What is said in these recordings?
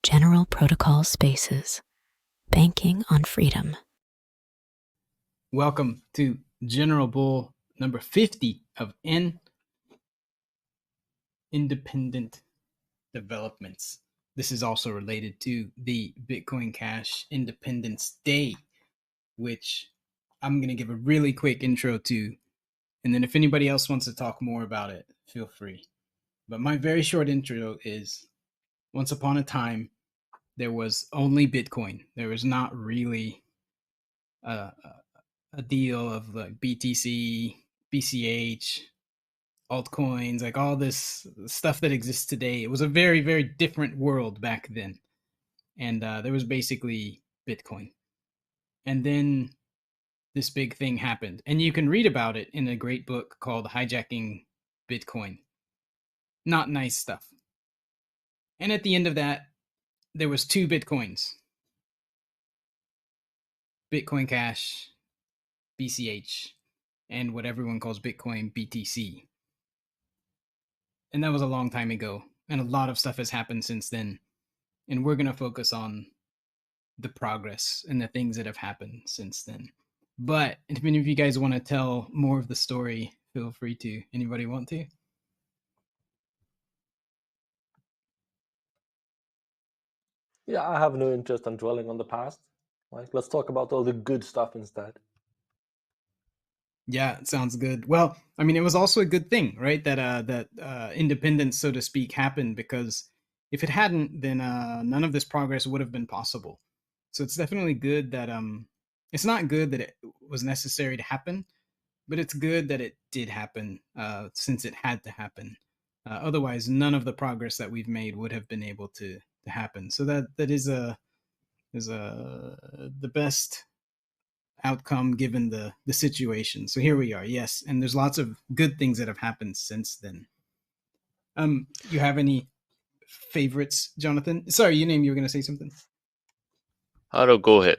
General Protocol Spaces, banking on freedom. Welcome to General Bull number 50 of Independent Developments. This is also related to the Bitcoin Cash Independence Day, which I'm going to give a really quick intro to. And then if anybody else wants to talk more about it, feel free. But my very short intro is once upon a time, there was only Bitcoin. There was not really a deal of like BTC, BCH, altcoins, like all this stuff that exists today. It was a very, very different world back then. And there was basically Bitcoin. And then this big thing happened. And you can read about it in a great book called Hijacking Bitcoin. Not nice stuff. And at the end of that, there was two Bitcoins. Bitcoin Cash, BCH, and what everyone calls Bitcoin, BTC. And that was a long time ago. And a lot of stuff has happened since then. And we're going to focus on the progress and the things that have happened since then. But if any of you guys want to tell more of the story, feel free to. Anybody want to? Yeah, I have no interest in dwelling on the past. Like, let's talk about all the good stuff instead. Yeah, it sounds good. Well, I mean, it was also a good thing, right? That independence, so to speak, happened, because if it hadn't, then none of this progress would have been possible. So it's definitely good that it's not good that it was necessary to happen, but it's good that it did happen since it had to happen. Otherwise, none of the progress that we've made would have been able to happen. So that is the best outcome given the situation. So here we are, yes, and there's lots of good things that have happened since then. You have any favorites, Jonathan? Sorry, you were going to say something. Haro, go ahead.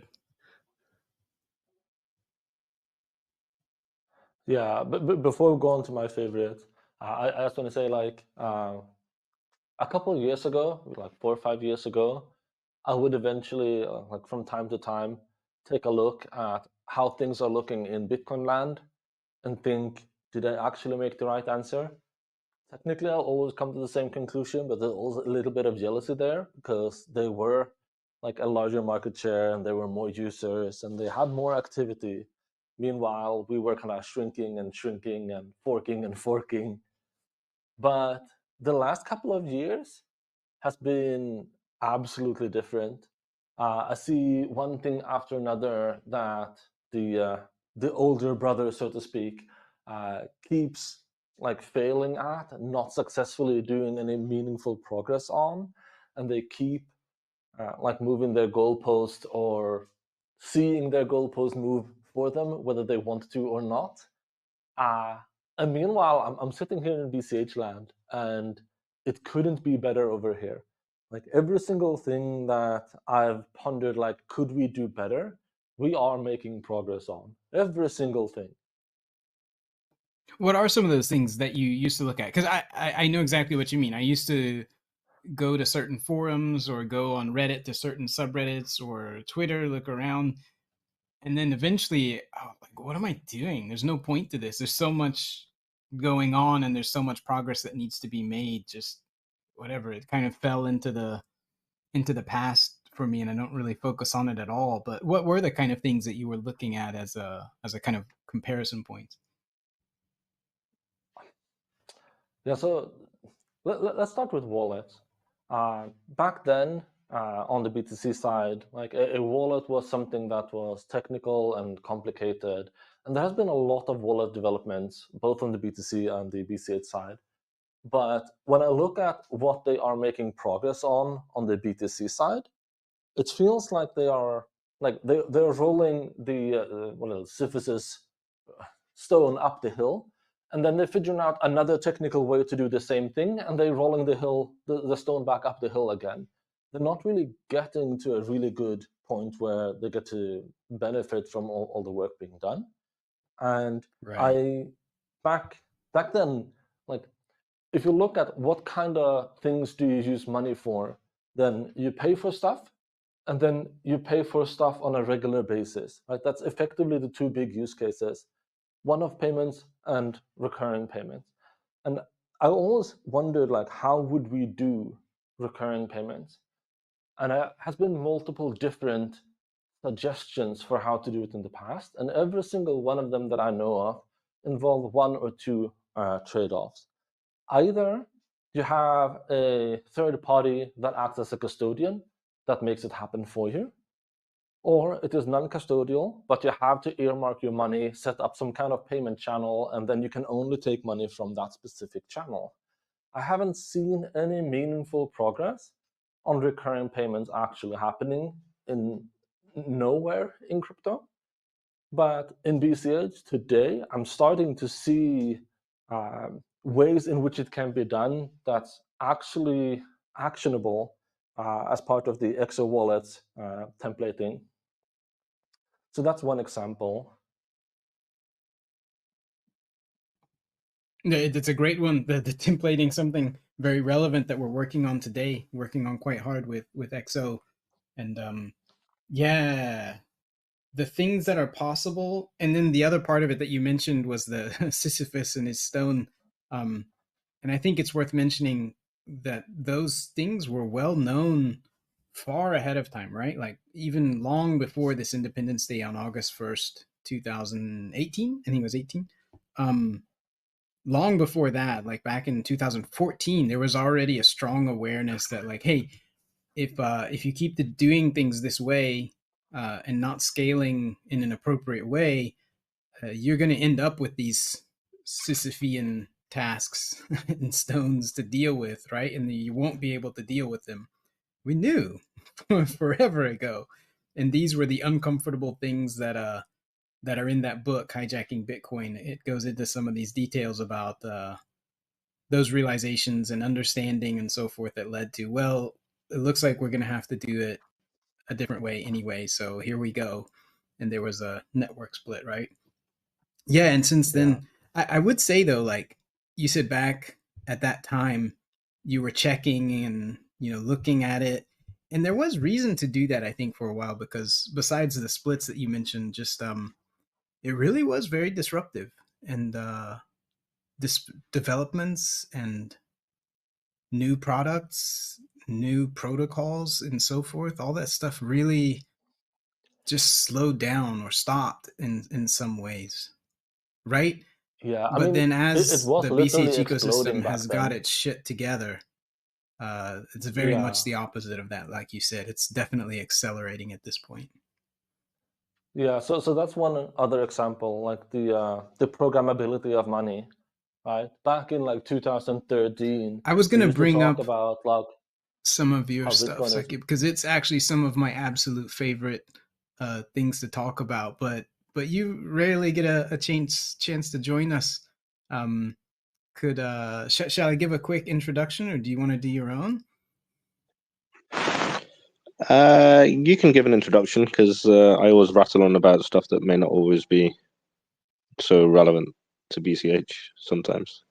Yeah, but before we go on to my favorite, I just want to say, like, a couple of years ago, like 4 or 5 years ago, I would eventually, like from time to time, take a look at how things are looking in Bitcoin land and think, did I actually make the right answer? Technically, I'll always come to the same conclusion, but there's also a little bit of jealousy there because they were like a larger market share and there were more users and they had more activity. Meanwhile, we were kind of shrinking and shrinking and forking and forking. But the last couple of years has been absolutely different. I see one thing after another that the older brother, so to speak, keeps like failing at, not successfully doing any meaningful progress on, and they keep like moving their goalpost or seeing their goalpost move for them, whether they want to or not. And meanwhile, I'm sitting here in BCH land, and it couldn't be better over here. Like every single thing that I've pondered, like, could we do better? We are making progress on every single thing. What are some of those things that you used to look at? Because I know exactly what you mean. I used to go to certain forums or go on Reddit to certain subreddits or Twitter, look around, and then eventually, like, what am I doing? There's no point to this. There's so much going on, and there's so much progress that needs to be made. Just whatever. It kind of fell into the past for me, and I don't really focus on it at all. But what were the kind of things that you were looking at as a kind of comparison point? Yeah, so let's start with wallets. Back then, on the BTC side, like a wallet was something that was technical and complicated, and there has been a lot of wallet developments, both on the BTC and the BCH side. But when I look at what they are making progress on the BTC side, it feels like they are like they're rolling the Sisyphus stone up the hill, and then they're figuring out another technical way to do the same thing, and they're rolling the stone back up the hill again. They're not really getting to a really good point where they get to benefit from all the work being done. And Right. back then, like, if you look at what kind of things do you use money for, then you pay for stuff, and then you pay for stuff on a regular basis, right? That's effectively the two big use cases, one-off payments and recurring payments. And I always wondered, like, how would we do recurring payments? And there has been multiple different suggestions for how to do it in the past, and every single one of them that I know of involve one or two trade-offs. Either you have a third party that acts as a custodian that makes it happen for you, or it is non-custodial, but you have to earmark your money, set up some kind of payment channel, and then you can only take money from that specific channel. I haven't seen any meaningful progress on recurring payments actually happening in nowhere in crypto. But in BCH today, I'm starting to see ways in which it can be done that's actually actionable as part of the XO wallet templating. So that's one example. It's a great one. The templating, something very relevant that we're working on today, working on quite hard with XO. And yeah, the things that are possible. And then the other part of it that you mentioned was the Sisyphus and his stone. And I think it's worth mentioning that those things were well known far ahead of time, right? Like even long before this Independence Day on August 1st, 2018. I think it was 18. Long before that, like back in 2014, there was already a strong awareness that, like, hey, if you keep doing things this way and not scaling in an appropriate way, you're going to end up with these Sisyphean tasks and stones to deal with, right? And you won't be able to deal with them. We knew forever ago, and these were the uncomfortable things that are in that book, Hijacking Bitcoin. It goes into some of these details about those realizations and understanding and so forth that led to, well, it looks like we're going to have to do it a different way anyway. So here we go. And there was a network split, right? Yeah. And since then, I would say though, like you said, back at that time, you were checking and, looking at it. And there was reason to do that, I think, for a while, because besides the splits that you mentioned, just it really was very disruptive, and this developments and new products, new protocols, and so forth, all that stuff really just slowed down or stopped in some ways, right? Yeah, But then as it was the literally BCH exploding ecosystem back has then. got its shit together, it's very much the opposite of that. Like you said, it's definitely accelerating at this point. Yeah, so that's one other example, like the programmability of money, right? Back in like 2013, I was going to we used to bring talk up about like some of your how stuff, Bitcoin is. Saki, because it's actually some of my absolute favorite things to talk about. But you rarely get a chance to join us. Shall I give a quick introduction, or do you want to do your own? You can give an introduction, because I always rattle on about stuff that may not always be so relevant to BCH sometimes.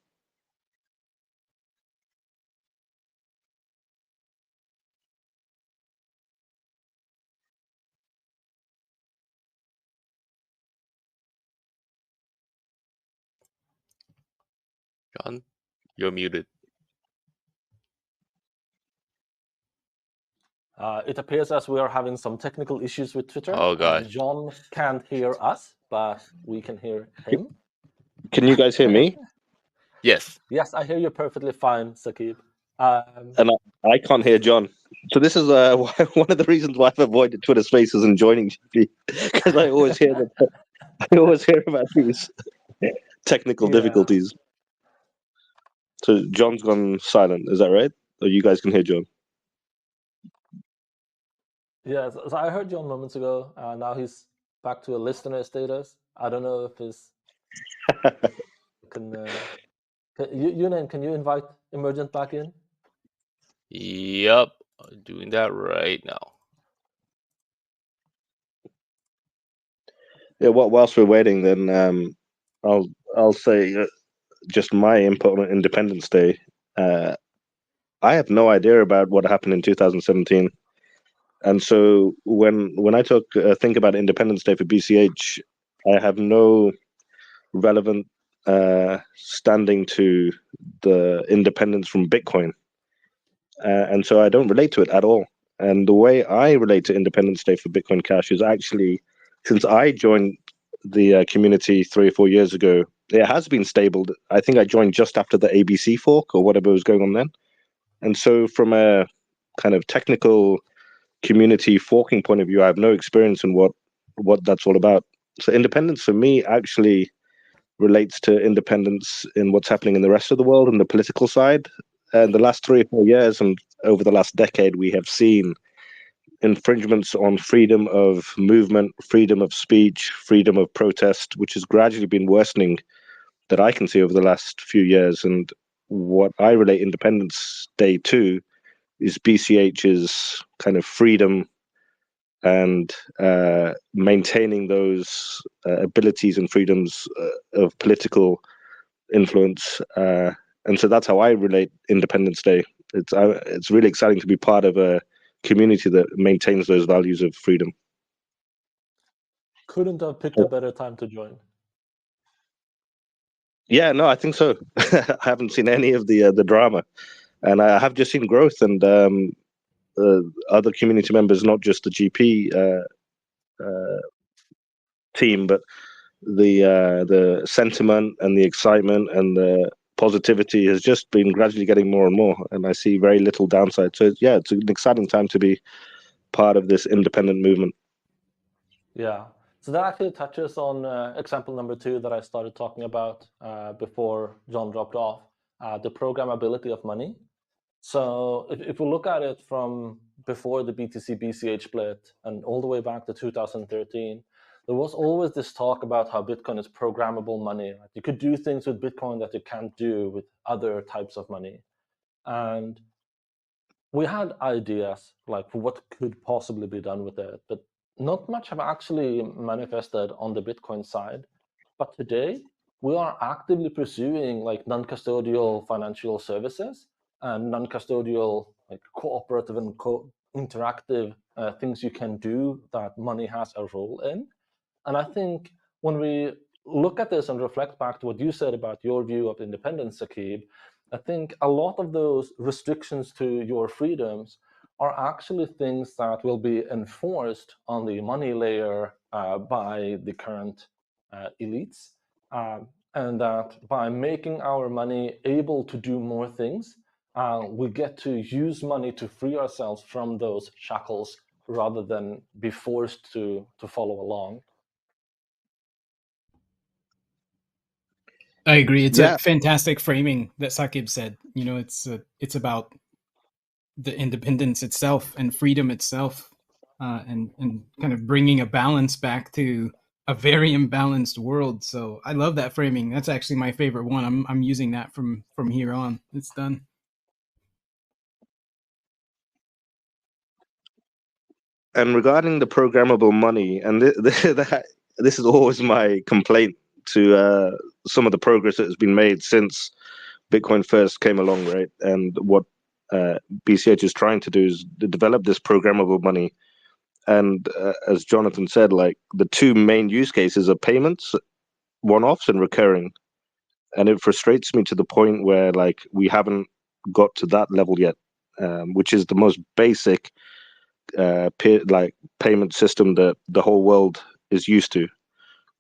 John, you're muted. It appears as we are having some technical issues with Twitter. Oh, gosh. John can't hear us, but we can hear him. Can you guys hear me? Yes. Yes, I hear you perfectly fine, Sakib. And I can't hear John. So this is one of the reasons why I've avoided Twitter Spaces and joining GP, because I always hear about these technical difficulties. So John's gone silent. Is that right? Or you guys can hear John? Yeah, so I heard John moments ago. Now he's back to a listener status. I don't know if his Yunan, can you invite Emergent back in? Yep, I'm doing that right now. Yeah. Whilst we're waiting, then I'll say just my input on Independence Day. I have no idea about what happened in 2017. And so when I think about Independence Day for BCH, I have no relevant standing to the independence from Bitcoin. And so I don't relate to it at all. And the way I relate to Independence Day for Bitcoin Cash is actually, since I joined the community 3 or 4 years ago, it has been stable. I think I joined just after the ABC fork or whatever was going on then. And so from a kind of technical community forking point of view, I have no experience in what that's all about. So independence for me actually relates to independence in what's happening in the rest of the world and the political side. And the last 3 or 4 years and over the last decade, we have seen infringements on freedom of movement, freedom of speech, freedom of protest, which has gradually been worsening that I can see over the last few years. And what I relate Independence Day to is BCH's kind of freedom and maintaining those abilities and freedoms of political influence. And so that's how I relate Independence Day. It's really exciting to be part of a community that maintains those values of freedom. Couldn't have picked a better time to join. Yeah, no, I think so. I haven't seen any of the drama, and I have just seen growth and other community members, not just the GP team, but the sentiment and the excitement and the positivity has just been gradually getting more and more, and I see very little downside. So yeah, it's an exciting time to be part of this independent movement. Yeah. So that actually touches on example number 2 that I started talking about before John dropped off, the programmability of money. So if we look at it from before the BTC BCH split and all the way back to 2013, there was always this talk about how Bitcoin is programmable money. Like you could do things with Bitcoin that you can't do with other types of money. And we had ideas like what could possibly be done with it, but not much have actually manifested on the Bitcoin side. But today, we are actively pursuing like non-custodial financial services and non-custodial like cooperative and interactive things you can do that money has a role in. And I think when we look at this and reflect back to what you said about your view of independence, Saqib, I think a lot of those restrictions to your freedoms are actually things that will be enforced on the money layer by the current elites. And that by making our money able to do more things, we get to use money to free ourselves from those shackles rather than be forced to follow along. I agree. It's Yeah. a fantastic framing that Saqib said. You know, it's about the independence itself and freedom itself, and kind of bringing a balance back to a very imbalanced world. So I love that framing. That's actually my favorite one. I'm using that from here on. It's done. And regarding the programmable money, and this is always my complaint to some of the progress that has been made since Bitcoin first came along, right? And what BCH is trying to do is to develop this programmable money. And as Jonathan said, like the 2 main use cases are payments, one-offs, and recurring. And it frustrates me to the point where like we haven't got to that level yet, which is the most basic payment system that the whole world is used to.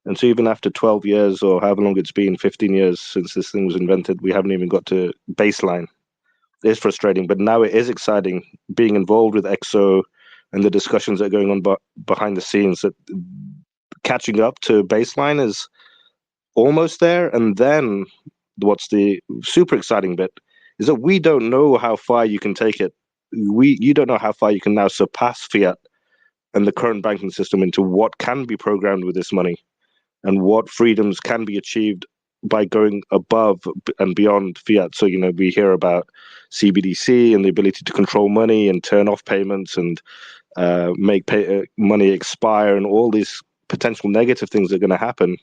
And so even after 12 years or however long it's been, 15 years since this thing was invented, we haven't even got to baseline. It's frustrating, but now it is exciting being involved with EXO and the discussions that are going on behind the scenes, that catching up to baseline is almost there. And then what's the super exciting bit is that we don't know how far you can take it. You don't know how far you can now surpass fiat and the current banking system into what can be programmed with this money and what freedoms can be achieved by going above and beyond fiat. So, you know, we hear about CBDC and the ability to control money and turn off payments and make money expire, and all these potential negative things are going to happen.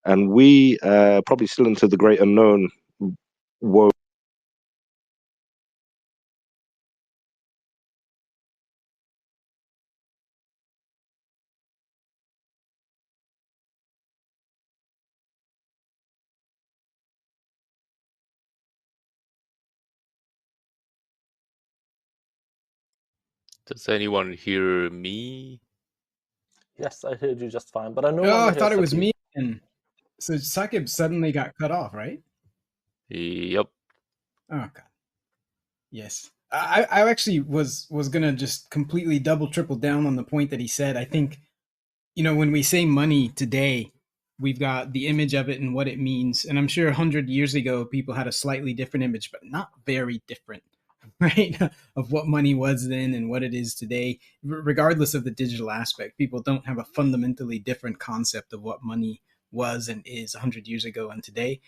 And we probably still into the great unknown. Woe Does anyone hear me? Yes, I heard you just fine, but I no Oh, longer I hear thought it was Saqib. me. And so Sakib suddenly got cut off, right? Yep. Oh god. Yes. I actually was gonna just completely double triple down on the point that he said. I think, when we say money today, we've got the image of it and what it means. And I'm sure 100 years ago, people had a slightly different image, but not very different, right? Of what money was then and what it is today. Regardless of the digital aspect, people don't have a fundamentally different concept of what money was and is 100 years ago and today.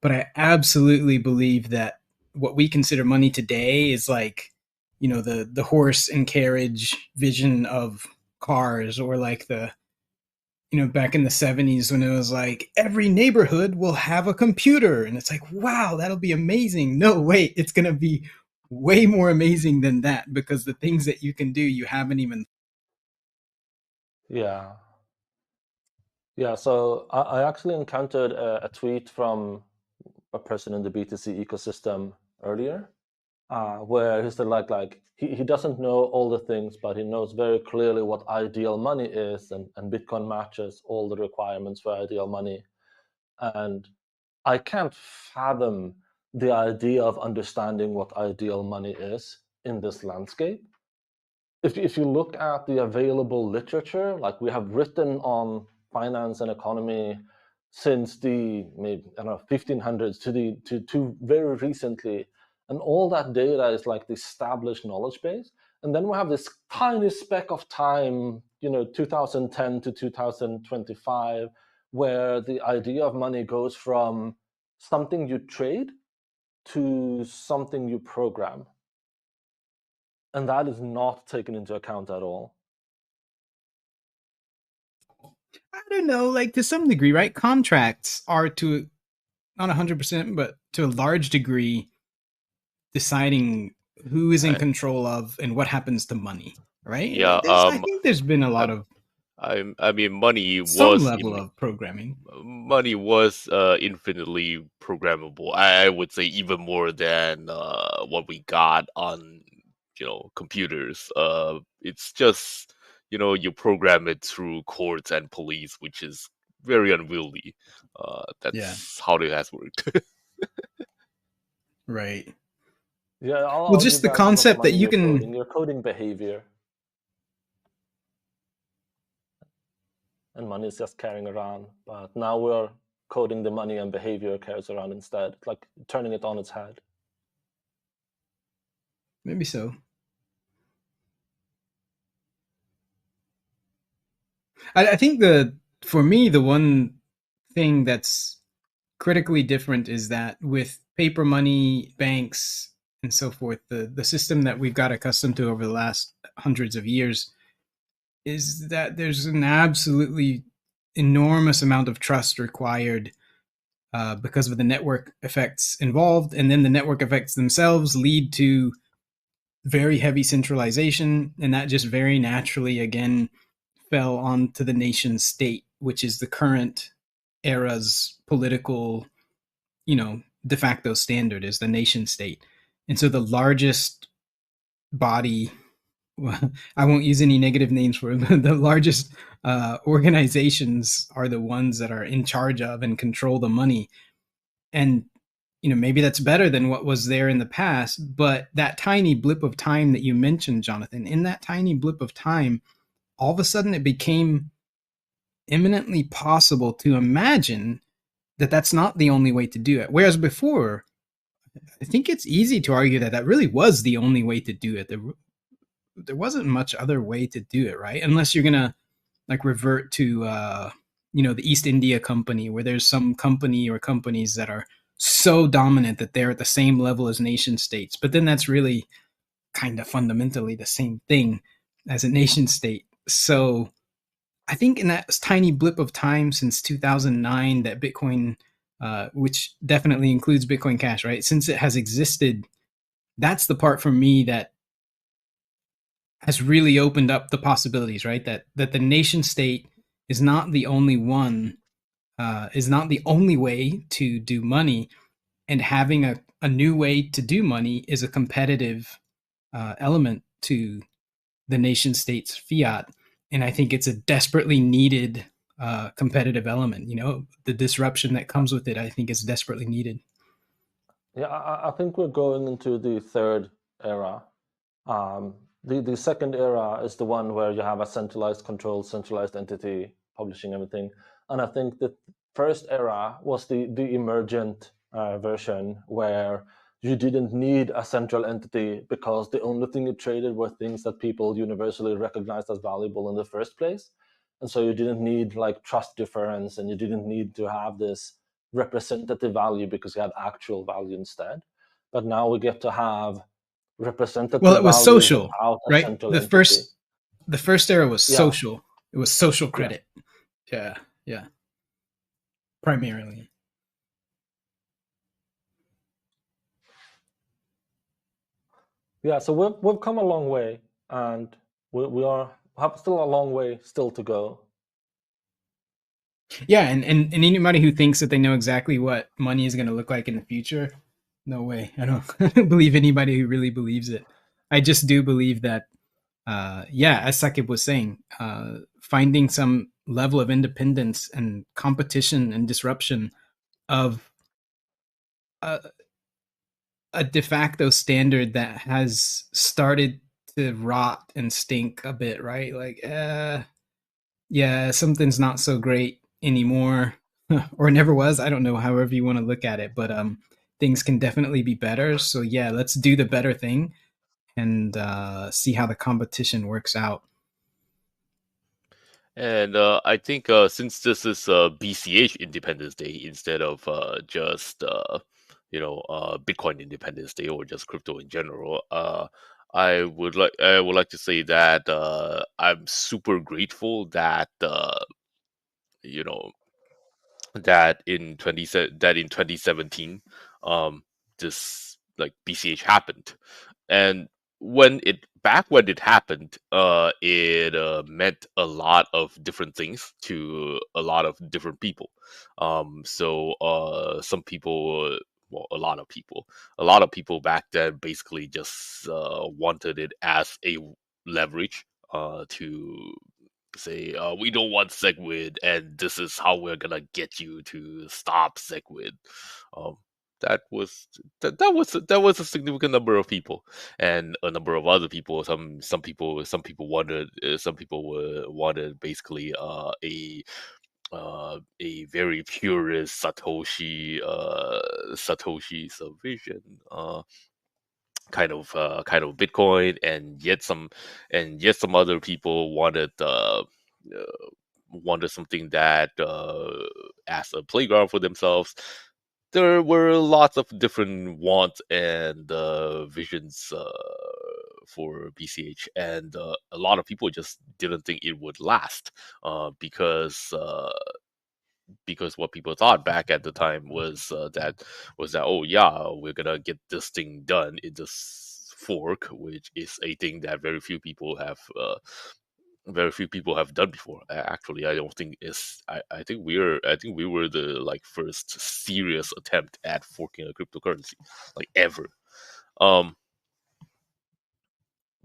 But I absolutely believe that what we consider money today is like, the horse and carriage vision of cars, or like the, back in the 70s when it was like every neighborhood will have a computer, and it's like, wow, that'll be amazing. No, wait, it's going to be way more amazing than that, because the things that you can do, you haven't even. Yeah. Yeah, so I actually encountered a tweet from a person in the BTC ecosystem earlier, where he said like he doesn't know all the things, but he knows very clearly what ideal money is, and Bitcoin matches all the requirements for ideal money. And I can't fathom the idea of understanding what ideal money is in this landscape. If you look at the available literature, like we have written on finance and economy since the maybe, I don't know, 1500s to very recently, and all that data is like the established knowledge base. And then we have this tiny speck of time, 2010 to 2025, where the idea of money goes from something you trade to something you program. And that is not taken into account at all. I don't know, like to some degree, right? Contracts are to not 100%, but to a large degree, deciding who is in control of and what happens to money, right? Yeah. I think there's been a lot of I mean, money some was level of programming. money was infinitely programmable. I would say even more than what we got on computers. It's just you program it through courts and police, which is very unwieldy. That's how it has worked. Right. Yeah, I'll Well, argue just the that is not concept that money you you're can. coding. You're coding behavior. And money is just carrying around. But now we're coding the money and behavior carries around instead. It's like turning it on its head. Maybe so. I think for me, the one thing that's critically different is that with paper money, banks, and so forth, the system that we've got accustomed to over the last hundreds of years is that there's an absolutely enormous amount of trust required because of the network effects involved. And then the network effects themselves lead to very heavy centralization. And that just very naturally, again, fell onto the nation state, which is the current era's political, de facto standard is the nation state. And so the largest body, I won't use any negative names for it, but the largest organizations are the ones that are in charge of and control the money. And, maybe that's better than what was there in the past. But that tiny blip of time that you mentioned, Jonathan, in that tiny blip of time, all of a sudden it became eminently possible to imagine that that's not the only way to do it. Whereas before, I think it's easy to argue that that really was the only way to do it. There wasn't much other way to do it, right? Unless you're gonna like revert to the East India Company, where there's some company or companies that are so dominant that they're at the same level as nation states. But then that's really kind of fundamentally the same thing as a nation state. So I think in that tiny blip of time since 2009 that Bitcoin, which definitely includes Bitcoin Cash, right? Since it has existed, that's the part for me that has really opened up the possibilities, right? That the nation state is not the only one, is not the only way to do money, and having a new way to do money is a competitive element to the nation state's fiat. And I think it's a desperately needed competitive element. You know, the disruption that comes with it, I think, is desperately needed. Yeah, I think we're going into the third era. The second era is the one where you have a centralized control, centralized entity publishing everything. And I think the first era was the emergent version where you didn't need a central entity because the only thing you traded were things that people universally recognized as valuable in the first place. And so you didn't need like trust difference, and you didn't need to have this representative value because you had actual value instead. But now we get to have representative Well, it was value social, without a right? central The entity. first era was Yeah. social. It was social Yeah. credit. Yeah. Primarily. Yeah, so we've come a long way, and we have still a long way still to go. Yeah, and anybody who thinks that they know exactly what money is going to look like in the future, no way. I don't believe anybody who really believes it. I just do believe that, yeah, as Sakib was saying, finding some level of independence and competition and disruption of a de facto standard that has started to rot and stink a bit, right? Like, yeah, something's not so great anymore, or never was. I don't know, however you want to look at it, but things can definitely be better. So yeah, let's do the better thing and see how the competition works out. And I think since this is BCH Independence Day instead of just Bitcoin Independence Day or just crypto in general, I would like to say that I'm super grateful that you know that in 2017 this like BCH happened. And when it happened, it meant a lot of different things to a lot of different people. So some people, well, a lot of people back then basically just wanted it as a leverage to say we don't want SegWit, and this is how we're gonna get you to stop SegWit. Um, that was a significant number of people, and a number of other people. Some people wanted wanted basically a very purist Satoshi's vision. Kind of Bitcoin, and yet some other people wanted something that as a playground for themselves. There were lots of different wants and visions for BCH, and a lot of people just didn't think it would last because what people thought back at the time was that, oh yeah, we're gonna get this thing done in this fork, which is a thing that very few people have done before. Actually, I don't think it's. I think we were the like first serious attempt at forking a cryptocurrency, like ever. Um,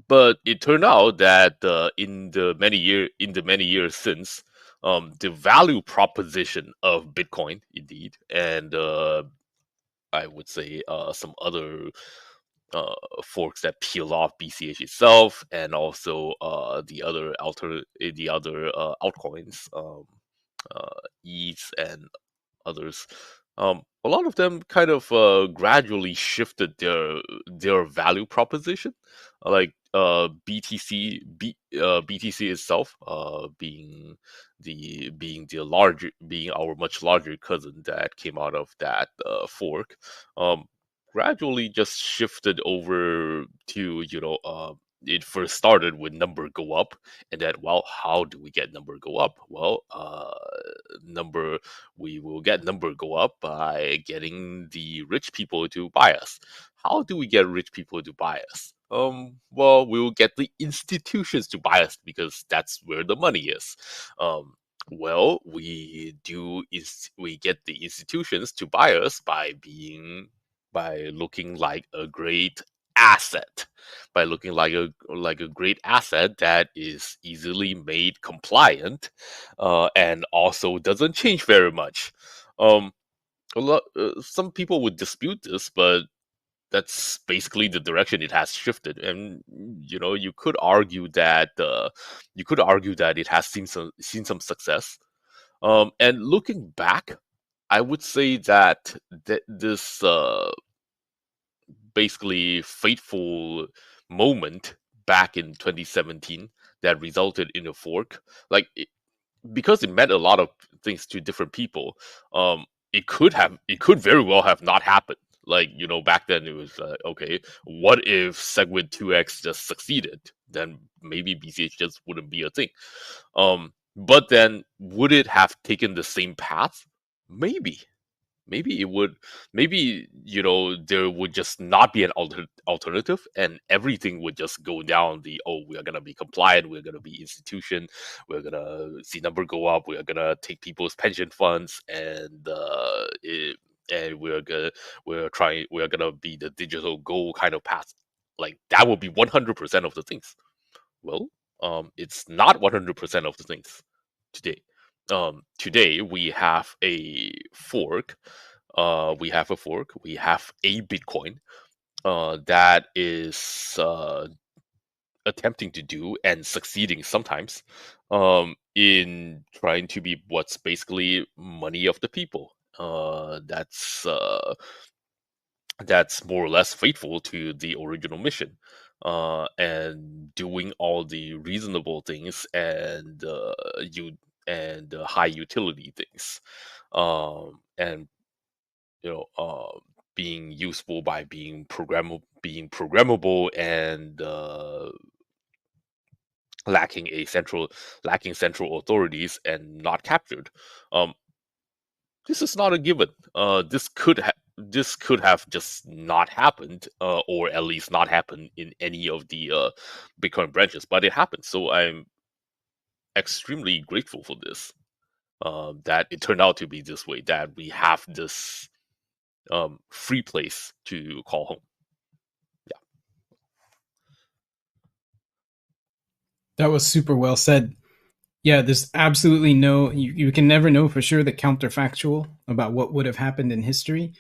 but it turned out that in the many years since, the value proposition of Bitcoin, indeed, and I would say some other forks that peel off BCH itself, and also the other altcoins, ETH and others. A lot of them kind of gradually shifted their value proposition, like BTC itself, being our much larger cousin that came out of that fork, um, gradually just shifted over to it first started with number go up, and then, well, how do we get number go up? Well, number we will get number go up by getting the rich people to buy us. How do we get rich people to buy us? Well, we will get the institutions to buy us because that's where the money is. Well, we get the institutions to buy us by looking like a great asset, by looking like a great asset that is easily made compliant, and also doesn't change very much. Um, some people would dispute this, but that's basically the direction it has shifted. And you could argue that it has seen some success. And looking back, I would say that this basically fateful moment back in 2017 that resulted in a fork, like because it meant a lot of things to different people. It could very well have not happened. Like, back then it was okay, what if Segwit 2x just succeeded? Then maybe BCH just wouldn't be a thing. But then would it have taken the same path? Maybe. Maybe it would. Maybe there would just not be an alternative, and everything would just go down the, we are gonna be compliant, we're gonna be institution, we're gonna see number go up, we're gonna take people's pension funds, and we're gonna be the digital gold kind of path. Like, that would be 100% of the things. Well, it's not 100% of the things today. Today we have a fork. We have a Bitcoin that is attempting to do and succeeding sometimes in trying to be what's basically money of the people. That's more or less faithful to the original mission, and doing all the reasonable things and high utility things, and being useful by being programmable, and lacking central authorities and not captured. This is not a given. This could have just not happened, or at least not happened in any of the Bitcoin branches, but it happened. So I'm extremely grateful for this. That it turned out to be this way. That we have this free place to call home. Yeah. That was super well said. Yeah, there's absolutely no, you can never know for sure the counterfactual about what would have happened in history.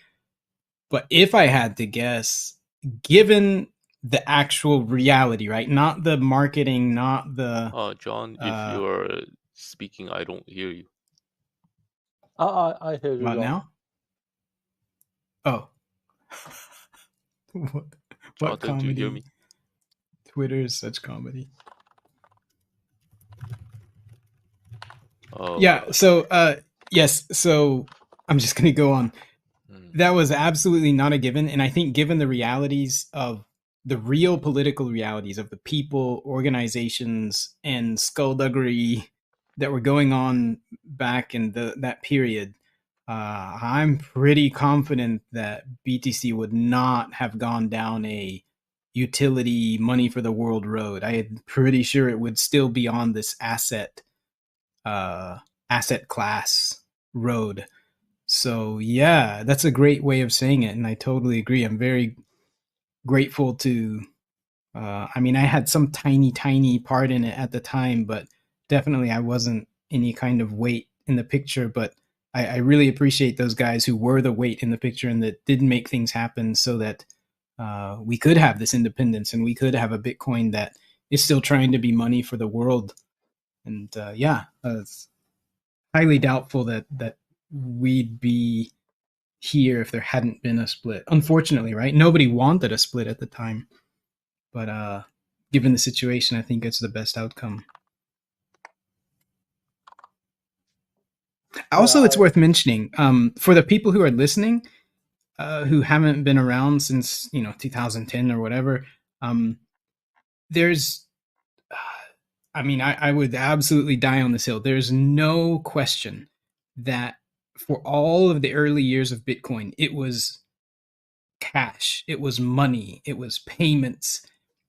But if I had to guess, given the actual reality, right? Not the marketing, not the... John, if you're speaking, I don't hear you. I hear you. What John. now? Oh. What Jonathan, comedy? do you hear me? Twitter is such comedy. Oh, Yeah, so yes, so I'm just going to go on. That was absolutely not a given, and I think given the realities of the real political realities of the people, organizations, and skullduggery that were going on back in that period, I'm pretty confident that BTC would not have gone down a utility money for the world road. I am pretty sure it would still be on this asset class road. So yeah, that's a great way of saying it, and I totally agree. I'm very grateful to I mean, I had some tiny part in it at the time, but definitely I wasn't any kind of weight in the picture. But I really appreciate those guys who were the weight in the picture and that did make things happen so that we could have this independence and we could have a Bitcoin that is still trying to be money for the world. And it's highly doubtful that we'd be here if there hadn't been a split. Unfortunately, right? Nobody wanted a split at the time. But given the situation, I think it's the best outcome. Also, it's worth mentioning, for the people who are listening, who haven't been around since 2010 or whatever, there's I would absolutely die on this hill. There's no question that for all of the early years of Bitcoin, it was cash, it was money, it was payments.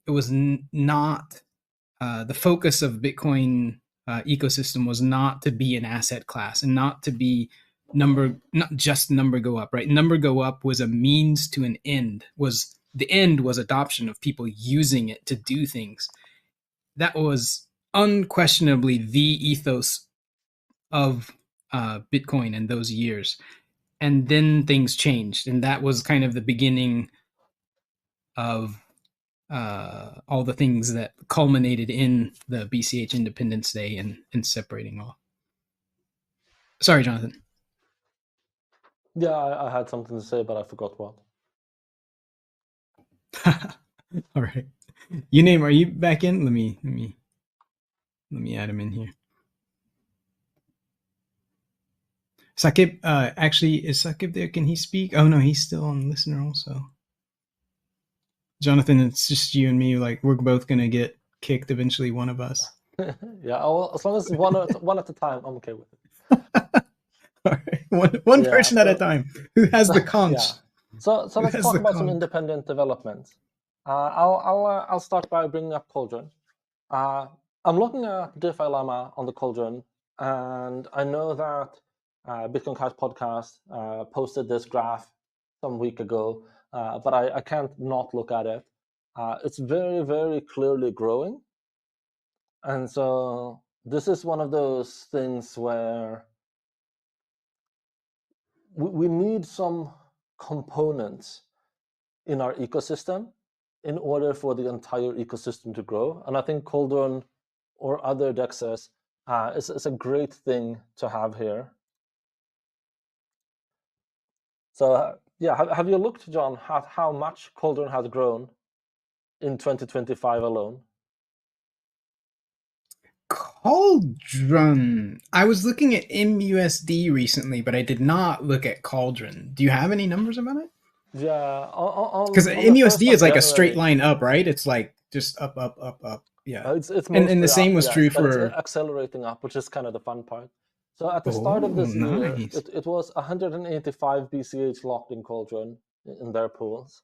It was not the focus of Bitcoin ecosystem was not to be an asset class and not to be not just number go up, right? Number go up was a means to an end, was the end was adoption of people using it to do things. That was unquestionably the ethos of Bitcoin in those years. And then things changed, and that was kind of the beginning of all the things that culminated in the BCH Independence Day and separating off. Sorry, Jonathan. Yeah, I had something to say, but I forgot what. All right. Uname, are you back in? Let me add him in here. Sakib, actually, is Sakib there? Can he speak? Oh no, he's still on listener also. Jonathan, it's just you and me. Like, we're both gonna get kicked eventually, one of us. Yeah, well, as long as it's one at a time, I'm okay with it. All right. One Yeah, person at a so- time. Who has the conch? Yeah. So let's has talk the about some con? independent developments. I'll start by bringing up Cauldron. I'm looking at DeFi Llama on the Cauldron, and I know that Bitcoin Cash podcast posted this graph some week ago, but I can't not look at it. It's very, very clearly growing, and so this is one of those things where we need some components in our ecosystem in order for the entire ecosystem to grow. And I think Cauldron or other DEXs is a great thing to have here. So yeah, have you looked, John, at how much Cauldron has grown in 2025 alone? Cauldron. I was looking at MUSD recently, but I did not look at Cauldron. Do you have any numbers about it? Yeah, Because on the 1st MUSD of is like a straight January- line up, right? It's like just up, up, up, up. Yeah. It's And the mostly same up, was yes, true but it's for. accelerating up, which is kind of the fun part. So at the start of this Oh, year, nice. it was 185 BCH locked in Cauldron in their pools,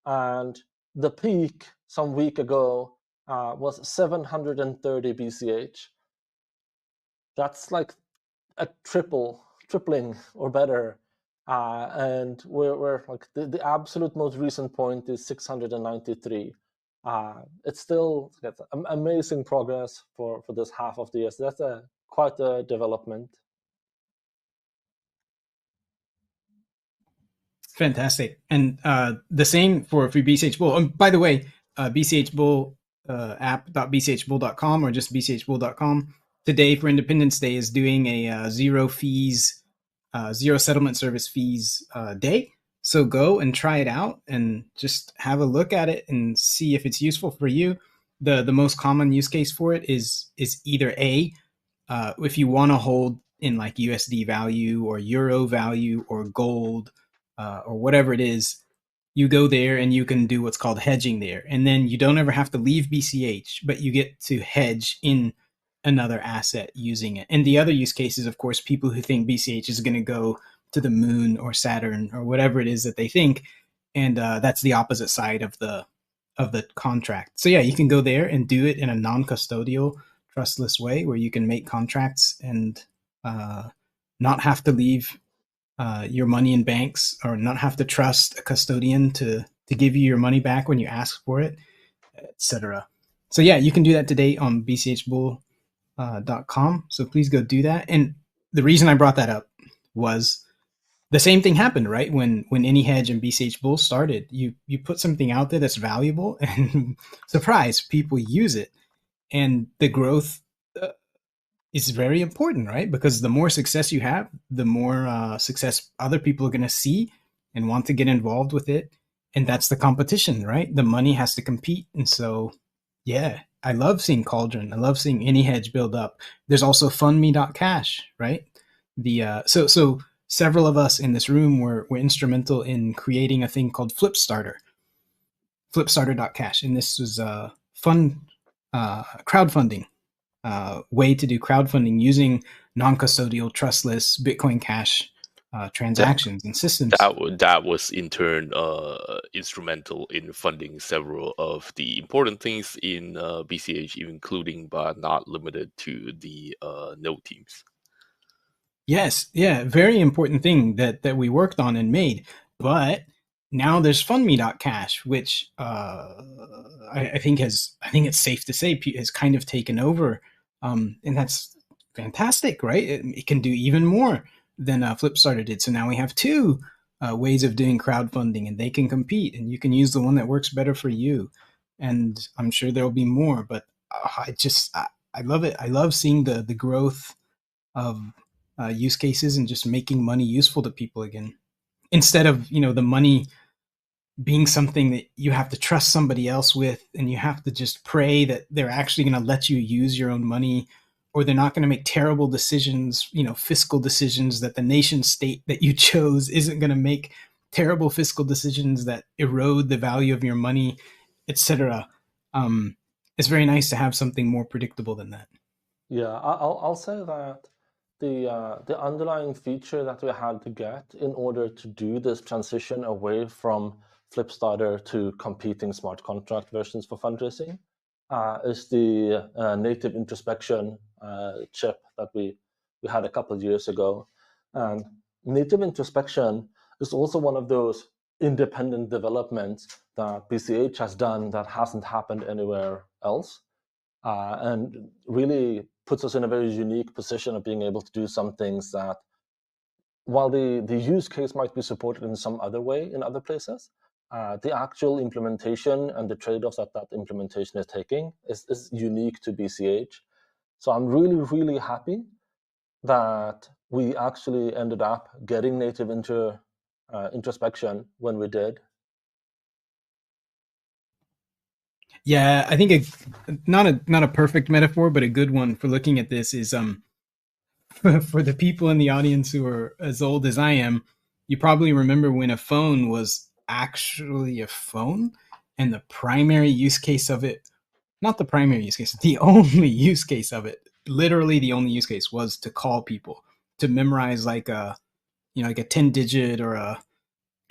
and the peak some week ago was 730 BCH. That's like a tripling or better, and we're like the absolute most recent point is 693. It's still amazing progress for this half of the year. So that's quite a development. Fantastic. And the same for BCH Bull. By the way, BCH Bull app.bchbull.com or just bchbull.com today for Independence Day is doing a zero fees, zero settlement service fees day. So go and try it out and just have a look at it and see if it's useful for you. The most common use case for it is either A, if you want to hold in like USD value or euro value or gold or whatever it is, you go there and you can do what's called hedging there. And then you don't ever have to leave BCH, but you get to hedge in another asset using it. And the other use cases, of course, people who think BCH is going to go to the moon or Saturn or whatever it is that they think. And that's the opposite side of the contract. So yeah, you can go there and do it in a non-custodial, trustless way where you can make contracts and not have to leave your money in banks or not have to trust a custodian to give you your money back when you ask for it, etc. So yeah, you can do that today on bchbull.com. So please go do that. And the reason I brought that up was the same thing happened, right? When AnyHedge and BCH Bull started, you put something out there that's valuable, and surprise, people use it, and the growth is very important, right? Because the more success you have, the more success other people are going to see and want to get involved with it, and that's the competition, right? The money has to compete, and so yeah, I love seeing Cauldron. I love seeing AnyHedge build up. There's also fundme.cash, right? The so several of us in this room were instrumental in creating a thing called flipstarter.cash. And this was a fun crowdfunding way to do crowdfunding using non-custodial, trustless Bitcoin Cash transactions and systems. That was in turn instrumental in funding several of the important things in BCH, including but not limited to the node teams. Yes, yeah, very important thing that we worked on and made. But now there's fundme.cash, which I think it's safe to say has kind of taken over, and that's fantastic, right? It can do even more than Flipstarter did. So now we have two ways of doing crowdfunding, and they can compete, and you can use the one that works better for you. And I'm sure there'll be more, but I love it. I love seeing the growth of use cases and just making money useful to people again, instead of the money being something that you have to trust somebody else with, and you have to just pray that they're actually going to let you use your own money, or they're not going to make terrible decisions, fiscal decisions, that the nation state that you chose isn't going to make terrible fiscal decisions that erode the value of your money, etc. It's very nice to have something more predictable than that. Yeah, I'll say that the underlying feature that we had to get in order to do this transition away from Flipstarter to competing smart contract versions for fundraising is the native introspection chip that we had a couple of years ago. And native introspection is also one of those independent developments that BCH has done that hasn't happened anywhere else, and really puts us in a very unique position of being able to do some things that, while the use case might be supported in some other way in other places, the actual implementation and the trade-offs that implementation is taking is unique to BCH. So I'm really, really happy that we actually ended up getting native introspection when we did. Yeah, I think not a perfect metaphor, but a good one for looking at this is for the people in the audience who are as old as I am, you probably remember when a phone was actually a phone, and the primary use case of it, not the primary use case, the only use case of it, literally the only use case, was to call people, to memorize like a 10-digit or a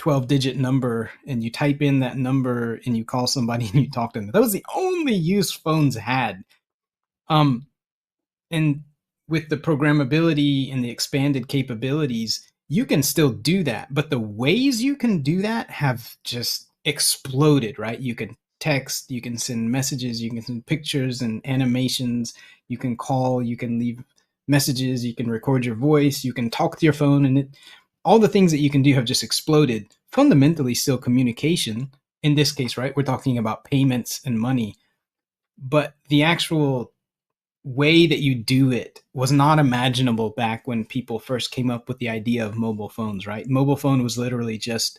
12-digit number, and you type in that number and you call somebody and you talk to them. That was the only use phones had. And with the programmability and the expanded capabilities, you can still do that, but the ways you can do that have just exploded, right? You can text, you can send messages, you can send pictures and animations, you can call, you can leave messages, you can record your voice, you can talk to your phone, and all the things that you can do have just exploded. Fundamentally still communication in this case, right? We're talking about payments and money, but the actual way that you do it was not imaginable back when people first came up with the idea of mobile phones, right? Mobile phone was literally just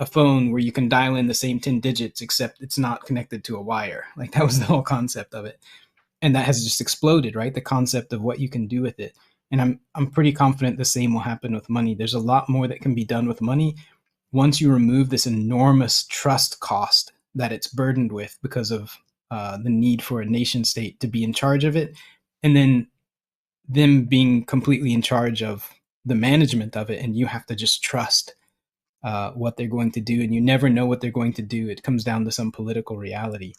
a phone where you can dial in the same 10 digits, except it's not connected to a wire. Like, that was the whole concept of it. And that has just exploded, right? The concept of what you can do with it. And I'm pretty confident the same will happen with money. There's a lot more that can be done with money once you remove this enormous trust cost that it's burdened with because of the need for a nation state to be in charge of it, and then them being completely in charge of the management of it, and you have to just trust what they're going to do, and you never know what they're going to do. It comes down to some political reality.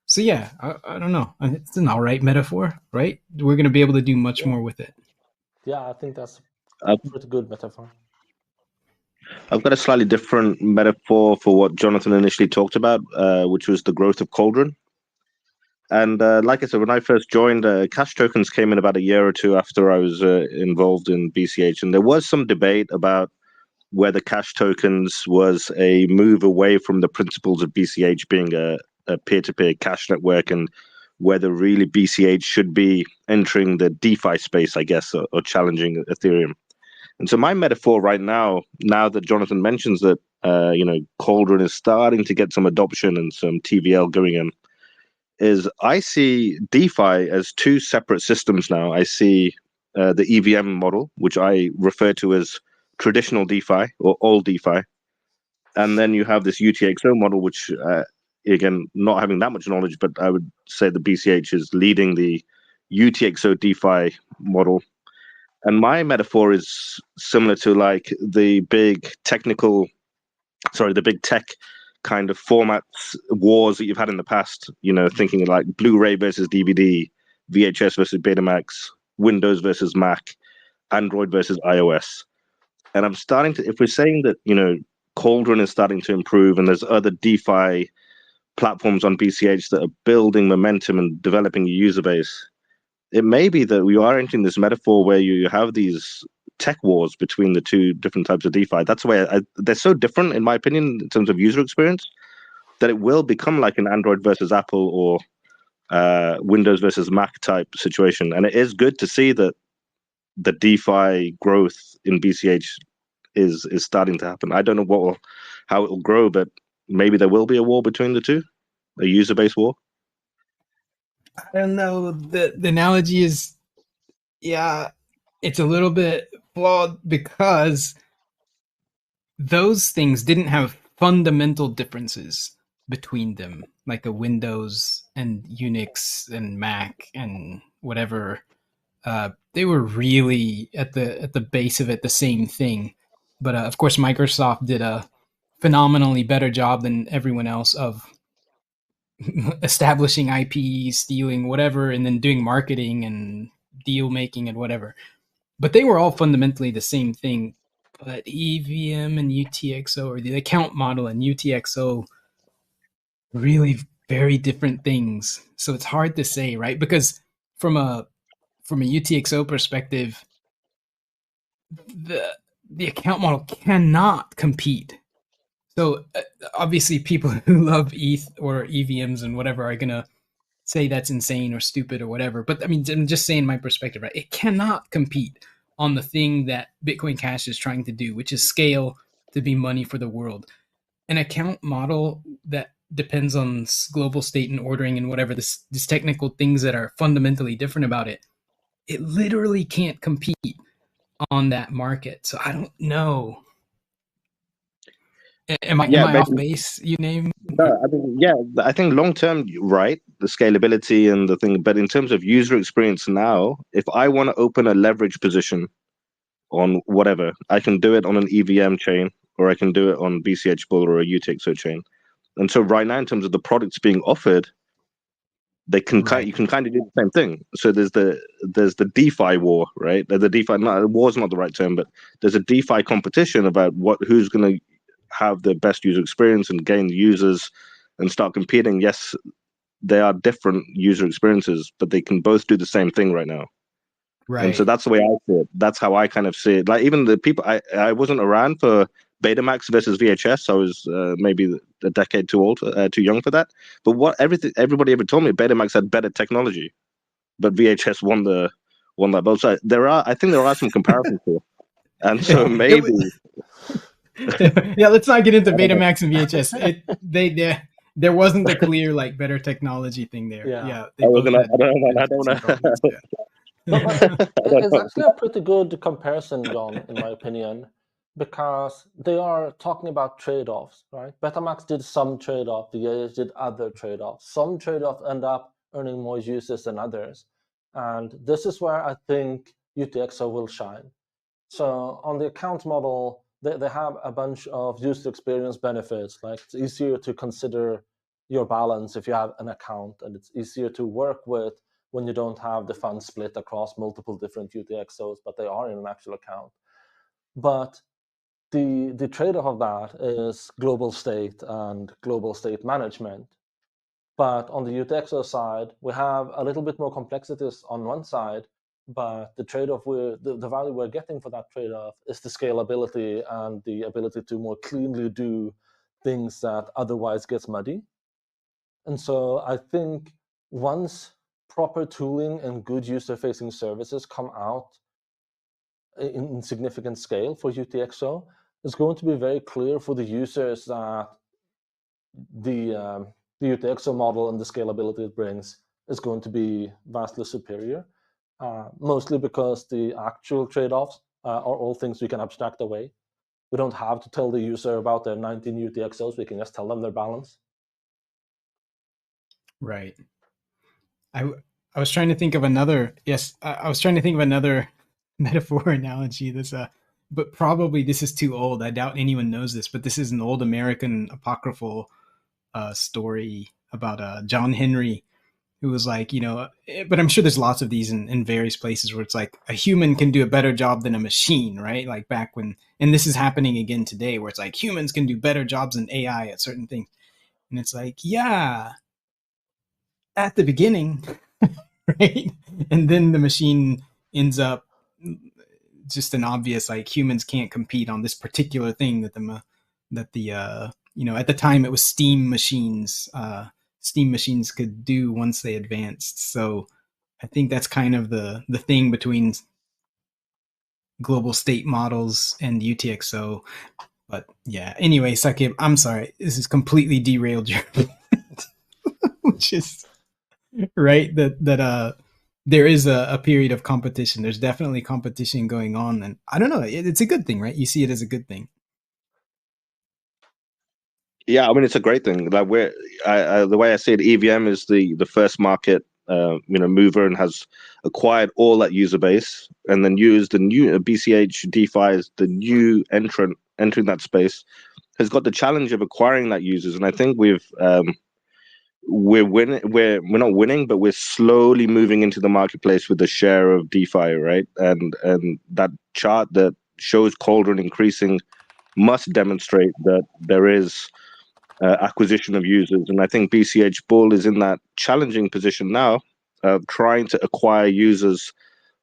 So yeah, I don't know. It's an all right metaphor, right? We're going to be able to do much more with it. Yeah, I think that's a pretty good metaphor. I've got a slightly different metaphor for what Jonathan initially talked about, which was the growth of Cauldron. And like I said, when I first joined, cash tokens came in about a year or two after I was involved in BCH. And there was some debate about whether cash tokens was a move away from the principles of BCH being a peer-to-peer cash network, and whether really BCH should be entering the DeFi space, I guess, or challenging Ethereum. And so my metaphor right now that Jonathan mentions that, Cauldron is starting to get some adoption and some TVL going in, is I see DeFi as two separate systems now. I see the EVM model, which I refer to as traditional DeFi or old DeFi. And then you have this UTXO model, which, again, not having that much knowledge, but I would say the BCH is leading the UTXO DeFi model. And my metaphor is similar to like the big tech kind of formats wars that you've had in the past, thinking like Blu-ray versus DVD, VHS versus Betamax, Windows versus Mac, Android versus iOS. And I'm starting to, if we're saying that, Cauldron is starting to improve, and there's other DeFi platforms on BCH that are building momentum and developing a user base. It may be that we are entering this metaphor where you have these tech wars between the two different types of DeFi. That's why they're so different, in my opinion, in terms of user experience, that it will become like an Android versus Apple or Windows versus Mac type situation. And it is good to see that the DeFi growth in BCH is starting to happen. I don't know how it will grow, but maybe there will be a war between the two, a user-based war. I don't know. The analogy is, yeah, it's a little bit flawed because those things didn't have fundamental differences between them, like a Windows and Unix and Mac and whatever. They were really at the base of it the same thing, but of course Microsoft did a phenomenally better job than everyone else of establishing IP, stealing whatever, and then doing marketing and deal making and whatever. But they were all fundamentally the same thing. But EVM and UTXO, or the account model and UTXO, really very different things. So it's hard to say, right? Because from a UTXO perspective, the account model cannot compete. So obviously people who love ETH or EVMs and whatever are going to say that's insane or stupid or whatever. But I mean, I'm just saying my perspective, right? It cannot compete on the thing that Bitcoin Cash is trying to do, which is scale to be money for the world. An account model that depends on global state and ordering and whatever, these technical things that are fundamentally different about it, it literally can't compete on that market. So I don't know. Am I off base, you name? No, I think long term, right, the scalability and the thing, but in terms of user experience now, if I want to open a leverage position on whatever, I can do it on an EVM chain, or I can do it on BCH Bull or a UTXO chain. And so right now, in terms of the products being offered, you can kind of do the same thing. So there's the DeFi war, right? The DeFi, war is not the right term, but there's a DeFi competition about who's going to have the best user experience and gain users and start competing. Yes, they are different user experiences, but they can both do the same thing right now. Right. And so that's the way I see it. That's how I kind of see it. Like even the people, I wasn't around for Betamax versus VHS. I was maybe a decade too young for that. But everybody ever told me, Betamax had better technology, but VHS won that both. So I think there are some comparisons here. And so maybe yeah, let's not get into Betamax and VHS. There wasn't a clear like better technology thing there. Yeah, I don't know. It's actually a pretty good comparison, John, in my opinion, because they are talking about trade-offs, right? Betamax did some trade-off, VHS did other trade-offs. Some trade-offs end up earning more users than others, and this is where I think UTXO will shine. So on the account model, they have a bunch of user experience benefits, like it's easier to consider your balance if you have an account, and it's easier to work with when you don't have the funds split across multiple different UTXOs, but they are in an actual account. But the trade-off of that is global state and global state management. But on the UTXO side, we have a little bit more complexities on one side, but the trade-off, the value we're getting for that trade-off is the scalability and the ability to more cleanly do things that otherwise gets muddy. And so I think once proper tooling and good user-facing services come out in significant scale for UTXO, it's going to be very clear for the users that the UTXO model and the scalability it brings is going to be vastly superior, mostly because the actual trade-offs are all things we can abstract away. We don't have to tell the user about their 19 UTXOs. We can just tell them their balance. Right. I was trying to think of another. Yes, I was trying to think of another metaphor analogy. But probably this is too old. I doubt anyone knows this, but this is an old American apocryphal story about John Henry who was like, but I'm sure there's lots of these in various places where it's like a human can do a better job than a machine, right? Like back when, and this is happening again today, where it's like humans can do better jobs than AI at certain things. And it's like, yeah, at the beginning, right? And then the machine ends up just an obvious, like, humans can't compete on this particular thing that the at the time it was steam machines could do once they advanced. So I think that's kind of the thing between global state models and UTXO. But yeah, anyway, Sakib, I'm sorry, this is completely derailed your which is right, that there is a period of competition. There's definitely competition going on, and I don't know, it's a good thing, right? You see it as a good thing. Yeah, I mean it's a great thing. Like the way I see it, EVM is the first market mover and has acquired all that user base, and then used the new BCH DeFi as the new entrant entering that space, has got the challenge of acquiring that users. And I think we're winning. We're not winning, but we're slowly moving into the marketplace with the share of DeFi, right? And that chart that shows Cauldron increasing must demonstrate that there is acquisition of users. And I think BCH Bull is in that challenging position now of trying to acquire users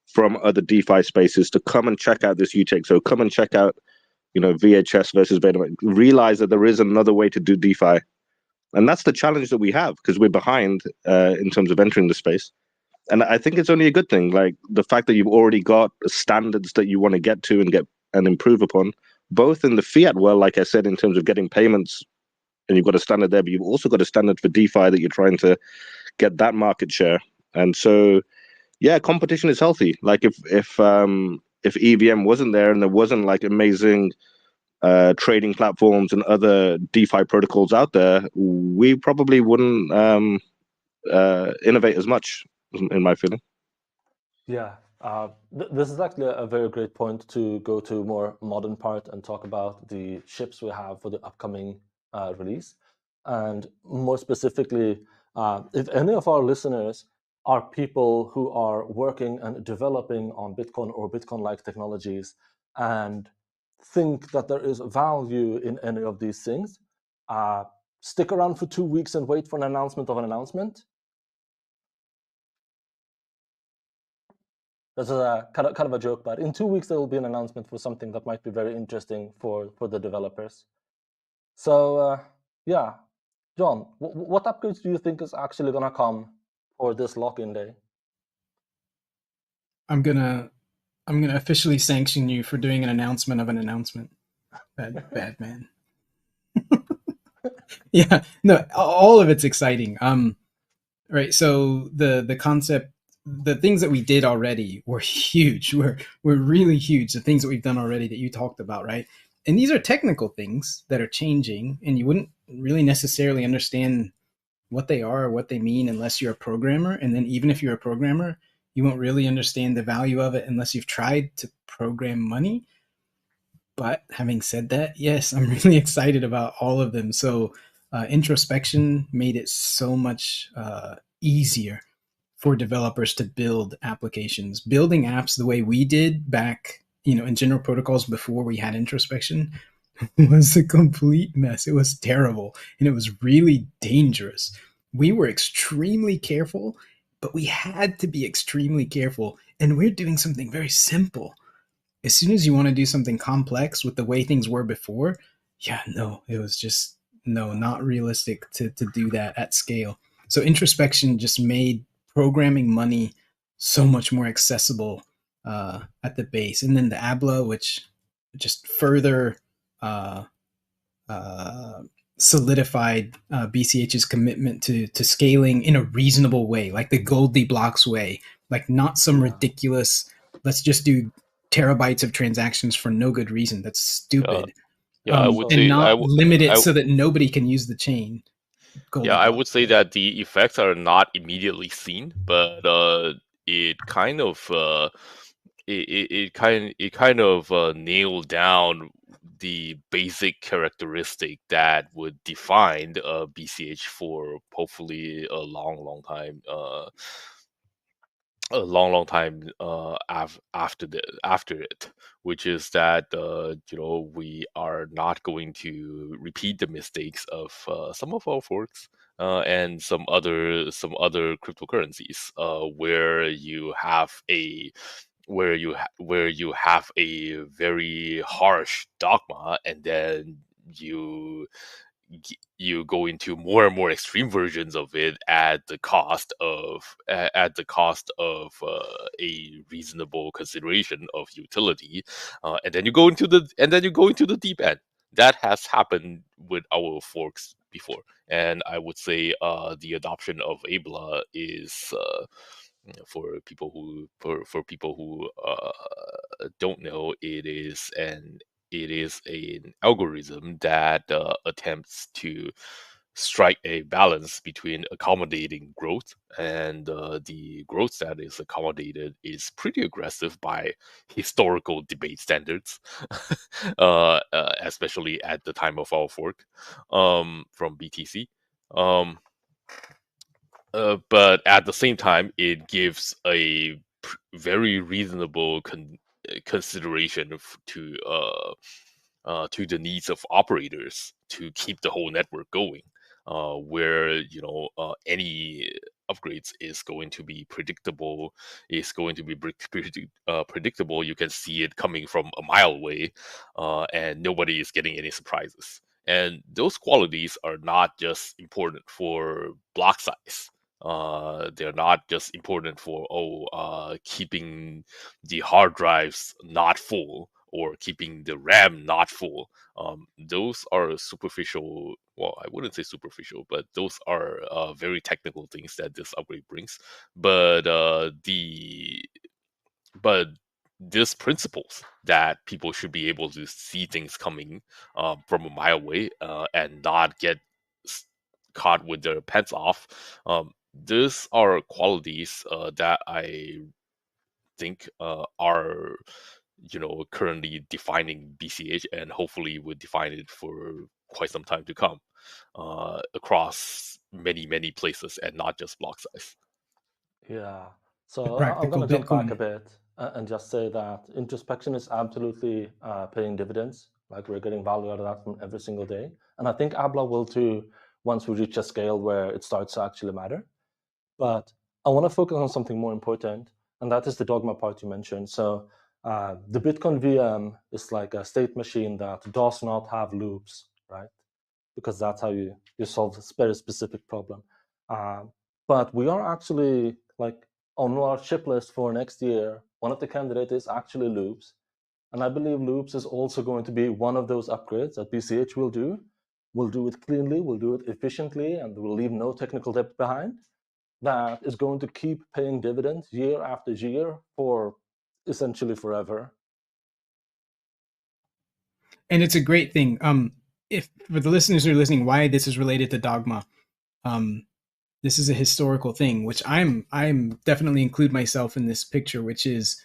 from other DeFi spaces to come and check out this UTXO, come and check out, VHS versus Betamax, realize that there is another way to do DeFi. And that's the challenge that we have, because we're behind in terms of entering the space. And I think it's only a good thing. Like the fact that you've already got standards that you want to get to and improve upon, both in the fiat world, like I said, in terms of getting payments, and you've got a standard there, but you've also got a standard for DeFi that you're trying to get that market share. And so, yeah, competition is healthy. Like if EVM wasn't there and there wasn't like amazing trading platforms and other DeFi protocols out there, we probably wouldn't innovate as much, in my feeling. Yeah, this is actually a very great point to go to more modern part and talk about the ships we have for the upcoming release. And more specifically, if any of our listeners are people who are working and developing on Bitcoin or Bitcoin-like technologies and think that there is value in any of these things, stick around for 2 weeks and wait for an announcement of an announcement. This is a kind of a joke, but in 2 weeks there will be an announcement for something that might be very interesting for the developers. So yeah, John, what upgrades do you think is actually gonna come for this lock-in day? I'm gonna officially sanction you for doing an announcement of an announcement. Bad man. Yeah, no, all of it's exciting. Right. So the concept, the things that we did already were huge. We're really huge. The things that we've done already that you talked about, right? And these are technical things that are changing, and you wouldn't really necessarily understand what they are or what they mean unless you're a programmer. And then even if you're a programmer, you won't really understand the value of it unless you've tried to program money. But having said that, yes, I'm really excited about all of them. So introspection made it so much easier for developers to build applications. Building apps the way we did back, in general protocols before we had introspection was a complete mess. It was terrible, and it was really dangerous. We were extremely careful, but we had to be extremely careful. And we're doing something very simple. As soon as you want to do something complex with the way things were before, it was just not realistic to do that at scale. So introspection just made programming money so much more accessible at the base. And then the ABLA, which just further solidified BCH's commitment to scaling in a reasonable way, like the Goldilocks way, like not some ridiculous, let's just do terabytes of transactions for no good reason. That's stupid. I would and say not limit it so that nobody can use the chain. Yeah, I would say that the effects are not immediately seen, but it kind of nailed down the basic characteristic that would define BCH for hopefully a long time. A long time after it, which is that we are not going to repeat the mistakes of some of our forks and some other cryptocurrencies where you have a very harsh dogma, and then you go into more and more extreme versions of it at the cost of a reasonable consideration of utility, and then you go into the deep end. That has happened with our forks before, and I would say the adoption of Abla is for people who don't know, it is an algorithm that attempts to strike a balance between accommodating growth, and the growth that is accommodated is pretty aggressive by historical debate standards, especially at the time of our fork from BTC. Um, but at the same time, it gives a very reasonable consideration to the needs of operators to keep the whole network going. Where any upgrades is going to be predictable, predictable. You can see it coming from a mile away, and nobody is getting any surprises. And those qualities are not just important for block size. They're not just important for keeping the hard drives not full or keeping the RAM not full. Those are superficial. Well, I wouldn't say superficial, but those are very technical things that this upgrade brings. But but these principles that people should be able to see things coming from a mile away and not get caught with their pants off. These are qualities that I think are currently defining BCH, and hopefully would define it for quite some time to come across many places and not just block size. Yeah. The So I'm practical going to jump back a Bitcoin. bit and just say that introspection is absolutely paying dividends. Like, we're getting value out of that from every single day. And I think Abla will too, once we reach a scale where it starts to actually matter. But I want to focus on something more important, and that is the dogma part you mentioned. So the Bitcoin VM is like a state machine that does not have loops, right? Because that's how you solve a very specific problem. But we are actually, like, on our chip list for next year, one of the candidates is actually loops. And I believe loops is also going to be one of those upgrades that BCH will do. We'll do it cleanly, we'll do it efficiently, and we'll leave no technical debt behind. That is going to keep paying dividends year after year for essentially forever. And it's a great thing. If for the listeners who are listening, why this is related to dogma, this is a historical thing, which I'm definitely include myself in this picture, which is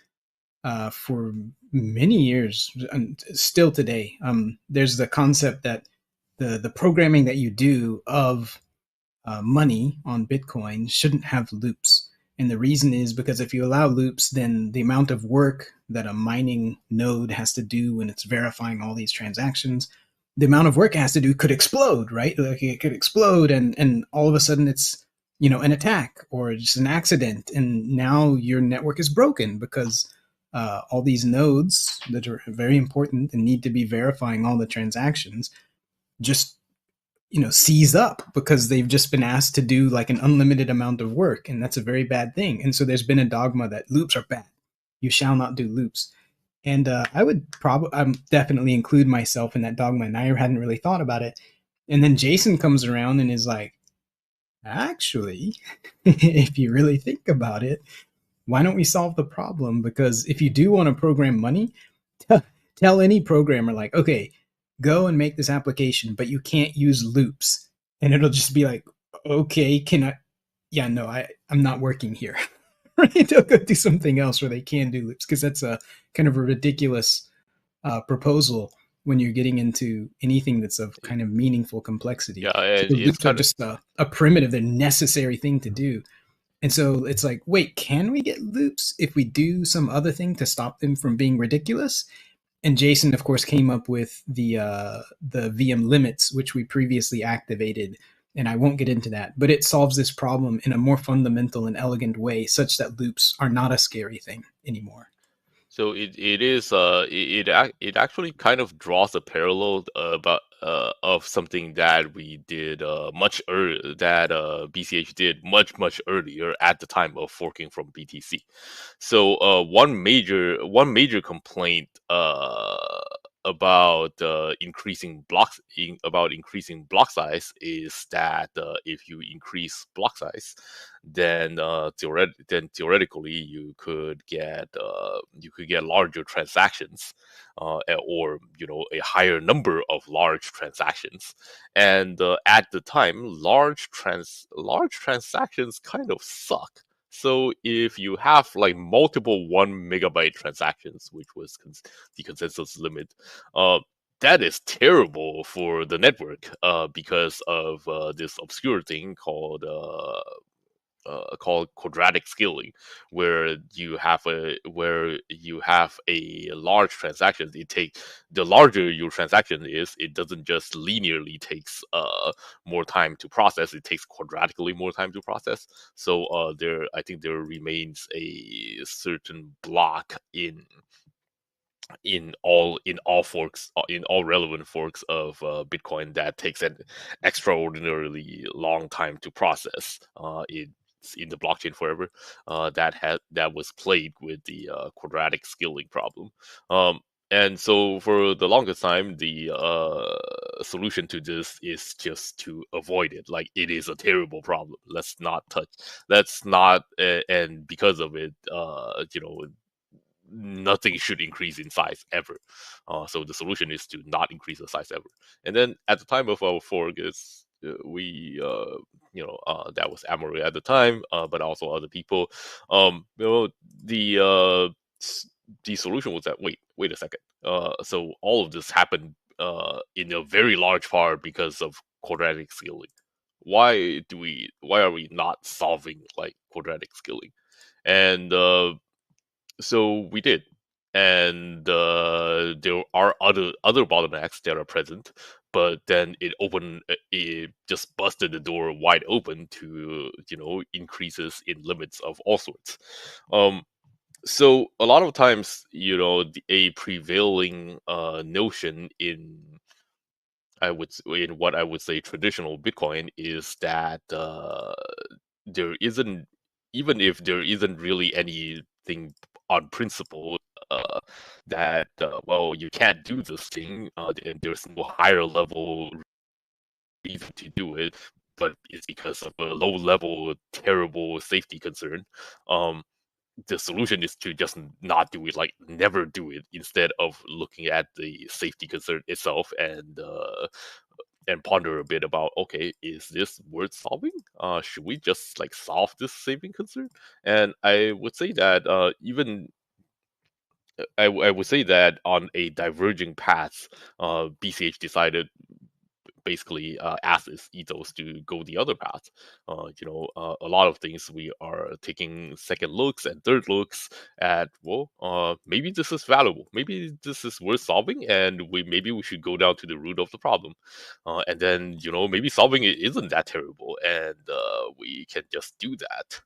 for many years and still today. There's the concept that the programming that you do of money on Bitcoin shouldn't have loops. And the reason is because if you allow loops, then the amount of work that a mining node has to do when it's verifying all these transactions, the amount of work it has to do could explode, right? Like, it could explode, and all of a sudden it's an attack or just an accident, and now your network is broken because all these nodes that are very important and need to be verifying all the transactions just seize up because they've just been asked to do like an unlimited amount of work, and that's a very bad thing. And so there's been a dogma that loops are bad. You shall not do loops. And I would definitely include myself in that dogma, and I hadn't really thought about it. And then Jason comes around and is like, actually, if you really think about it, why don't we solve the problem? Because if you do want to program money, tell any programmer, like, okay, go and make this application, but you can't use loops. And it'll just be like, okay, can I? Yeah, no, I'm not working here. Right? They'll go do something else where they can do loops, because that's a kind of a ridiculous proposal. when you're getting into anything that's of kind of meaningful complexity. Yeah, So and the it's loops are kind of just a primitive, they're necessary thing to do. And so it's like, wait, can we get loops if we do some other thing to stop them from being ridiculous? And Jason, of course, came up with the VM limits, which we previously activated. And I won't get into that, but it solves this problem in a more fundamental and elegant way, such that loops are not a scary thing anymore. So it is it actually kind of draws a parallel about of something that we did much earlier, that BCH did much earlier at the time of forking from BTC. So one major complaint about increasing block size is that if you increase block size, then theoretically you could get larger transactions, or a higher number of large transactions. And at the time, large transactions kind of suck. So if you have like multiple 1 MB transactions, which was the consensus limit, that is terrible for the network, because of this obscure thing called quadratic scaling, where you have a large transaction. The larger your transaction is, it doesn't just linearly takes more time to process, it takes quadratically more time to process. So I think there remains a certain block in all forks, in all relevant forks of Bitcoin, that takes an extraordinarily long time to process. It's in the blockchain forever. That was plagued with the quadratic scaling problem. And so for the longest time, the solution to this is just to avoid it. Like, it is a terrible problem. Let's not touch. Let's not. And because of it, nothing should increase in size ever. So the solution is to not increase the size ever. And then at the time of our fork, is that was Amory at the time, but also other people. The solution was that, wait a second. So all of this happened in a very large part because of quadratic scaling. Why are we not solving like quadratic scaling? And so we did. And there are other bottlenecks that are present, but then it just busted the door wide open to increases in limits of all sorts. So a lot of times, a prevailing notion in what I would say traditional Bitcoin is that there isn't even if there isn't really anything on principle that well, you can't do this thing, and there's no higher level reason to do it, but it's because of a low level terrible safety concern. The solution is to just not do it, like never do it, instead of looking at the safety concern itself and ponder a bit about, okay, is this worth solving? Should we just like solve this saving concern? And I would say that I would say that on a diverging path, BCH decided, basically asked its ethos to go the other path. A lot of things we are taking second looks and third looks at. Well, maybe this is valuable. Maybe this is worth solving, and maybe we should go down to the root of the problem. And then maybe solving it isn't that terrible, and we can just do that.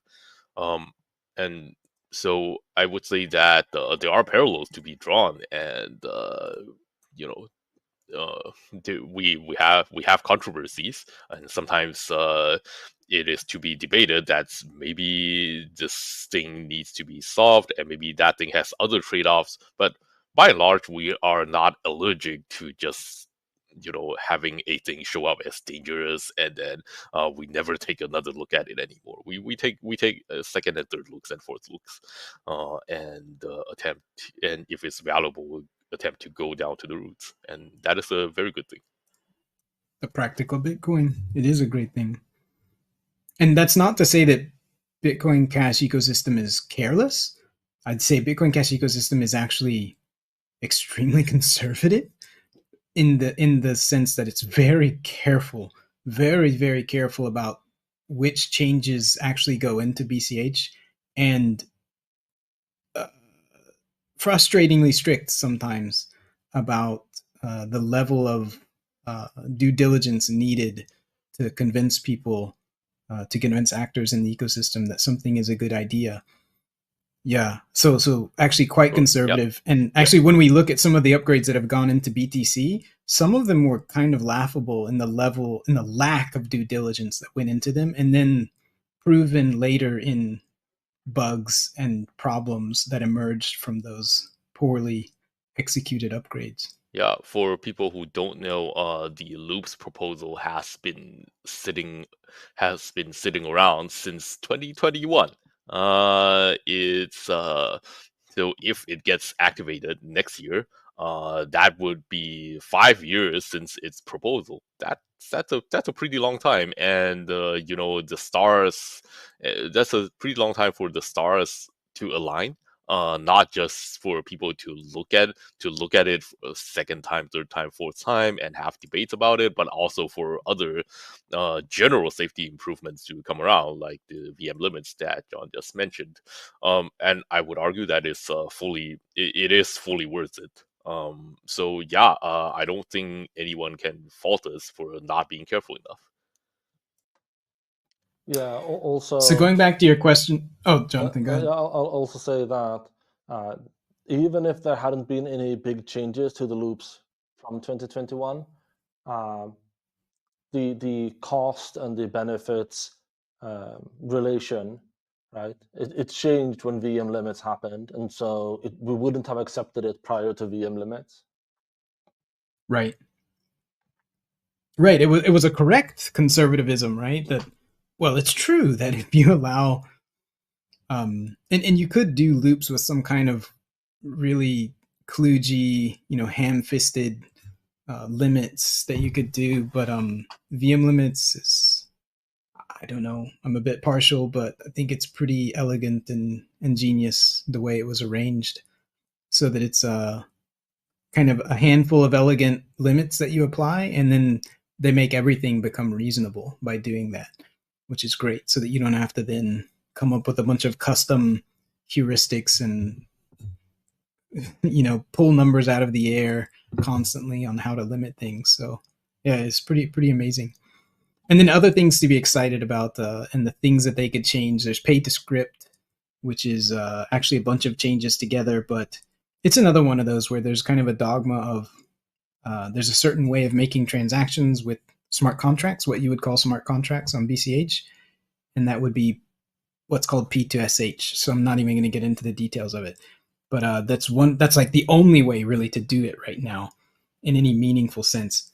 And so I would say that there are parallels to be drawn, and you know we have controversies, and sometimes it is to be debated that maybe this thing needs to be solved, and maybe that thing has other trade-offs. But by and large, we are not allergic to just having a thing show up as dangerous, and then we never take another look at it anymore. We take second and third looks and fourth looks, and attempt, and if it's valuable, we'll attempt to go down to the roots, and that is a very good thing. The practical Bitcoin, it is a great thing. And that's not to say that Bitcoin Cash ecosystem is careless. I'd say Bitcoin Cash ecosystem is actually extremely conservative. in the sense that it's very careful, very careful about which changes actually go into BCH, and uh, frustratingly strict sometimes about the level of due diligence needed to convince people, to convince actors in the ecosystem that something is a good idea. Yeah, so actually quite Yep. conservative. And actually, when we look at some of the upgrades that have gone into BTC, some of them were kind of laughable in the lack of due diligence that went into them, and then proven later in bugs and problems that emerged from those poorly executed upgrades. Yeah, for people who don't know, the loops proposal has been sitting around since 2021. It's so if it gets activated next year, that would be 5 years since its proposal. That's a pretty long time, and the stars. That's a pretty long time for the stars to align. Not just for people to look at it a second time, third time, fourth time, and have debates about it, but also for other general safety improvements to come around, like the VM limits that John just mentioned. And I would argue that it is fully worth it. So yeah, I don't think anyone can fault us for not being careful enough. Yeah. So Also, going back to your question, oh, Jonathan, go ahead. I'll also say that even if there hadn't been any big changes to the loops from 2021, the cost and the benefits relation, right? It changed when VM limits happened, and so we wouldn't have accepted it prior to VM limits. Right. Right. It was a correct conservatism, right? That, well, it's true that if you allow and you could do loops with some kind of really kludgy, ham-fisted limits that you could do, but VM limits is, I don't know, I'm a bit partial, but I think it's pretty elegant and ingenious the way it was arranged, so that it's kind of a handful of elegant limits that you apply, and then they make everything become reasonable by doing that, which is great, so that you don't have to then come up with a bunch of custom heuristics and pull numbers out of the air constantly on how to limit things. So yeah, it's pretty amazing. And then other things to be excited about, and the things that they could change. There's pay to script, which is actually a bunch of changes together, but it's another one of those where there's kind of a dogma of there's a certain way of making transactions with smart contracts, what you would call smart contracts on BCH, and that would be what's called P2SH. So I'm not even going to get into the details of it, but that's like the only way really to do it right now in any meaningful sense.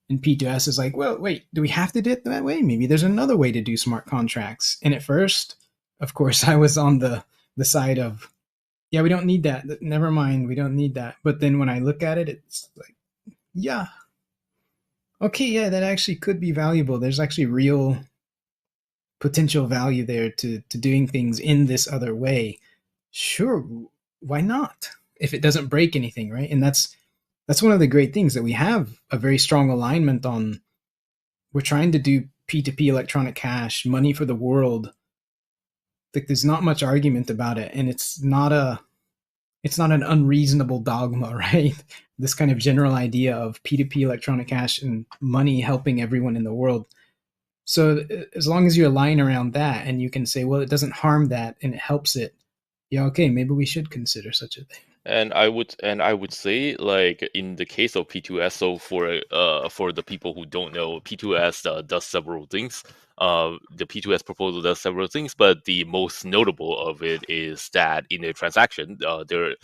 And P2S is like, well, wait, do we have to do it that way? Maybe there's another way to do smart contracts. And at first, of course, I was on the side of, yeah, we don't need that. Never mind, we don't need that. But then when I look at it, it's like, yeah, okay, yeah, that actually could be valuable. There's actually real potential value there to doing things in this other way. Sure, why not? If it doesn't break anything, right? And that's one of the great things, that we have a very strong alignment on. We're trying to do P2P electronic cash, money for the world. Like, there's not much argument about it, and it's not an unreasonable dogma, right? This kind of general idea of P2P electronic cash and money helping everyone in the world. So as long as you align around that and you can say, well, it doesn't harm that and it helps it, yeah, okay, maybe we should consider such a thing. And I would say, like in the case of P2S, so for the people who don't know, P2S does several things. The P2S proposal does several things, but the most notable of it is that in a transaction, there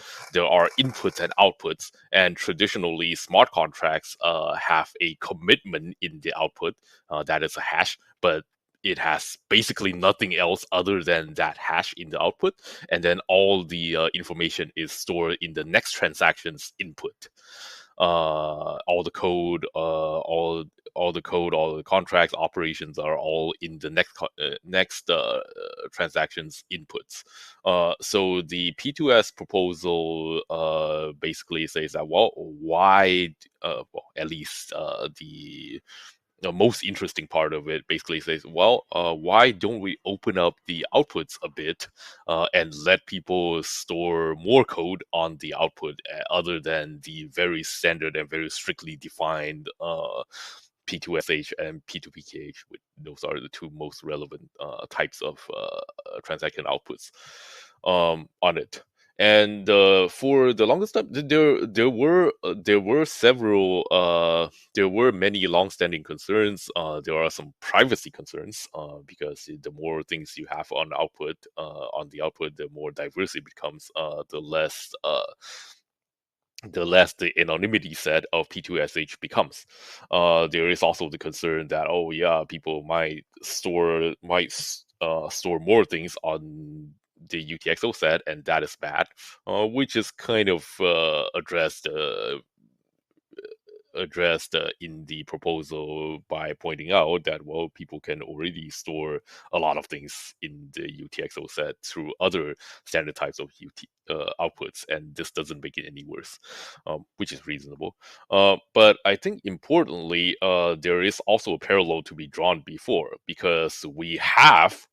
are inputs and outputs, and traditionally smart contracts have a commitment in the output that is a hash, but it has basically nothing else other than that hash in the output, and then all the information is stored in the next transaction's input. all the code, all the code, all the contracts, operations are all in the next transactions inputs. So the P2S proposal basically says that, well, why, well, at least the most interesting part of it basically says, well, why don't we open up the outputs a bit and let people store more code on the output other than the very standard and very strictly defined P2SH and P2PKH. Those are the two most relevant types of transaction outputs on it. And for the longest time, there were several there were many long-standing concerns. There are some privacy concerns because the more things you have on the output, the more diverse it becomes. The less the anonymity set of P2SH becomes. There is also the concern that, oh yeah, people might store more things on the UTXO set, and that is bad, which is kind of addressed in the proposal by pointing out that, well, people can already store a lot of things in the UTXO set through other standard types of outputs, and this doesn't make it any worse, which is reasonable. But I think importantly, there is also a parallel to be drawn before, because we have